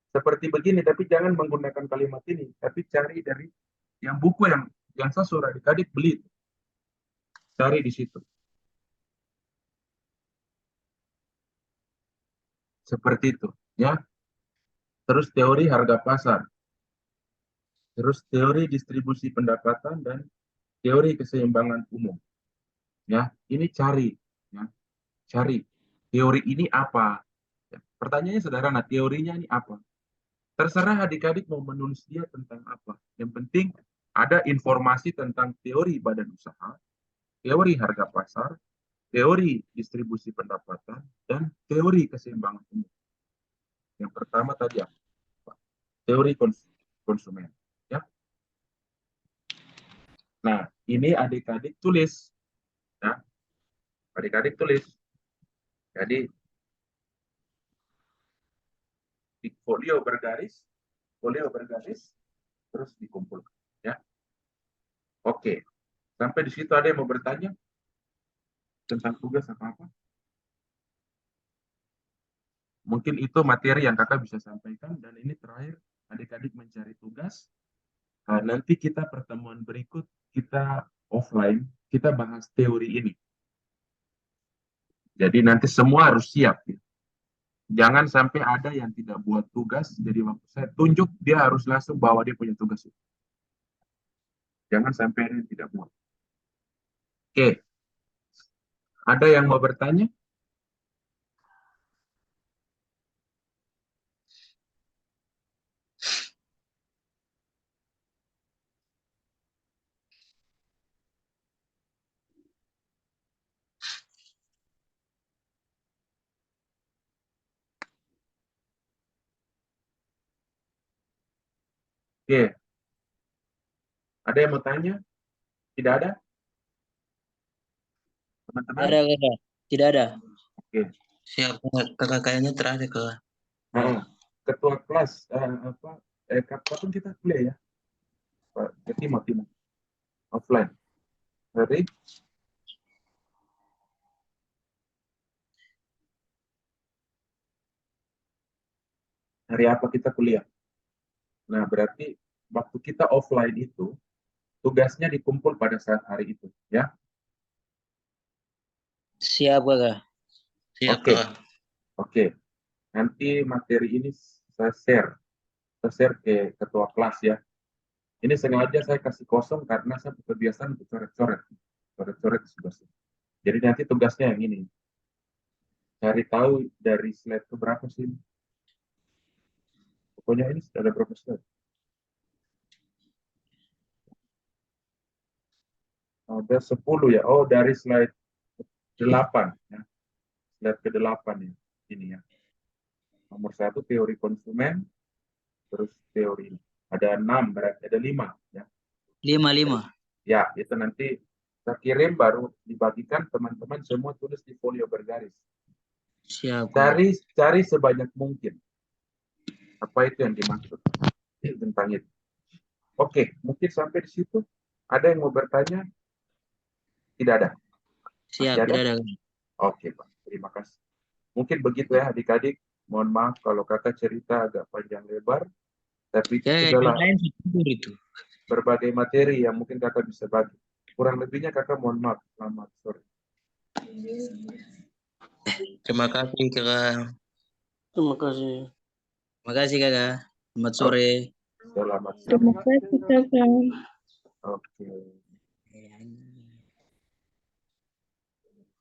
Seperti begini, tapi jangan menggunakan kalimat ini, tapi cari dari yang buku yang saya suruh adik-adik beli. Cari di situ. Seperti itu, ya. Terus teori harga pasar. Terus teori distribusi pendapatan dan teori keseimbangan umum. Ya, ini cari, ya. Cari teori ini apa? Ya, pertanyaannya sederhana, teorinya ini apa? Terserah adik-adik mau menulis dia tentang apa. Yang penting ada informasi tentang teori badan usaha, teori harga pasar, teori distribusi pendapatan, dan teori keseimbangan umum. Yang pertama tadi apa? Teori konsumen. Ya. Nah, ini adik-adik tulis. Ya. Adik-adik tulis. Jadi, di folio bergaris, terus dikumpulkan. Ya. Oke. Sampai di situ ada yang mau bertanya tentang tugas apa-apa? Mungkin itu materi yang kakak bisa sampaikan, dan ini terakhir adik-adik mencari tugas. Nah, nanti kita pertemuan berikut kita offline, kita bahas teori ini. Jadi nanti semua harus siap. Ya. Jangan sampai ada yang tidak buat tugas, jadi waktu saya tunjuk dia harus langsung bawa dia punya tugas itu. Jangan sampai ada yang tidak buat. Oke, ada yang mau bertanya? Oke, ada yang mau tanya? Tidak ada? Teman-teman? Tidak ada kakak. Tidak ada. Oke. Siap kakak, kayaknya terakhir kakak. Nah, ketua kelas kapan kita kuliah ya? Pak Timo offline. Hari apa kita kuliah? Nah, berarti waktu kita offline itu tugasnya dikumpul pada saat hari itu, ya. Siap kakak. Siap Oke. kakak. Oke. Nanti materi ini saya share ke ketua kelas ya. Ini sengaja saya kasih kosong karena saya kebiasaan untuk coret-coret sudah. Jadi nanti tugasnya yang ini. Cari tahu dari slide ke berapa sih? Pokoknya ini sudah ada berapa slide? Ada 10 ya. Oh, dari slide 8 ya. Slide ke-8 ya. Ini ya. Nomor 1 teori konsumen, terus teori ada 6, berarti ada 5 ya. 5. Ya, itu nanti Kita kirim baru dibagikan, teman-teman semua tulis di folio bergaris. Siap. Cari sebanyak mungkin. Apa itu yang dimaksud tentang itu? Oke, mungkin sampai di situ. Ada yang mau bertanya? Tidak ada. Siap, Masih ada? tidak ada. Oke, Pak. Terima kasih. Mungkin begitu ya adik-adik. Mohon maaf kalau kakak cerita agak panjang lebar. Tapi itu Ya, adalah yang lain tidur itu. berbagai materi yang mungkin kakak bisa bagi. Kurang lebihnya kakak mohon maaf. Selamat sore. Terima kasih, Kakak. Terima kasih. Terima kasih, Kakak. Selamat sore. Selamat sore. Terima kasih, Kakak. Oke.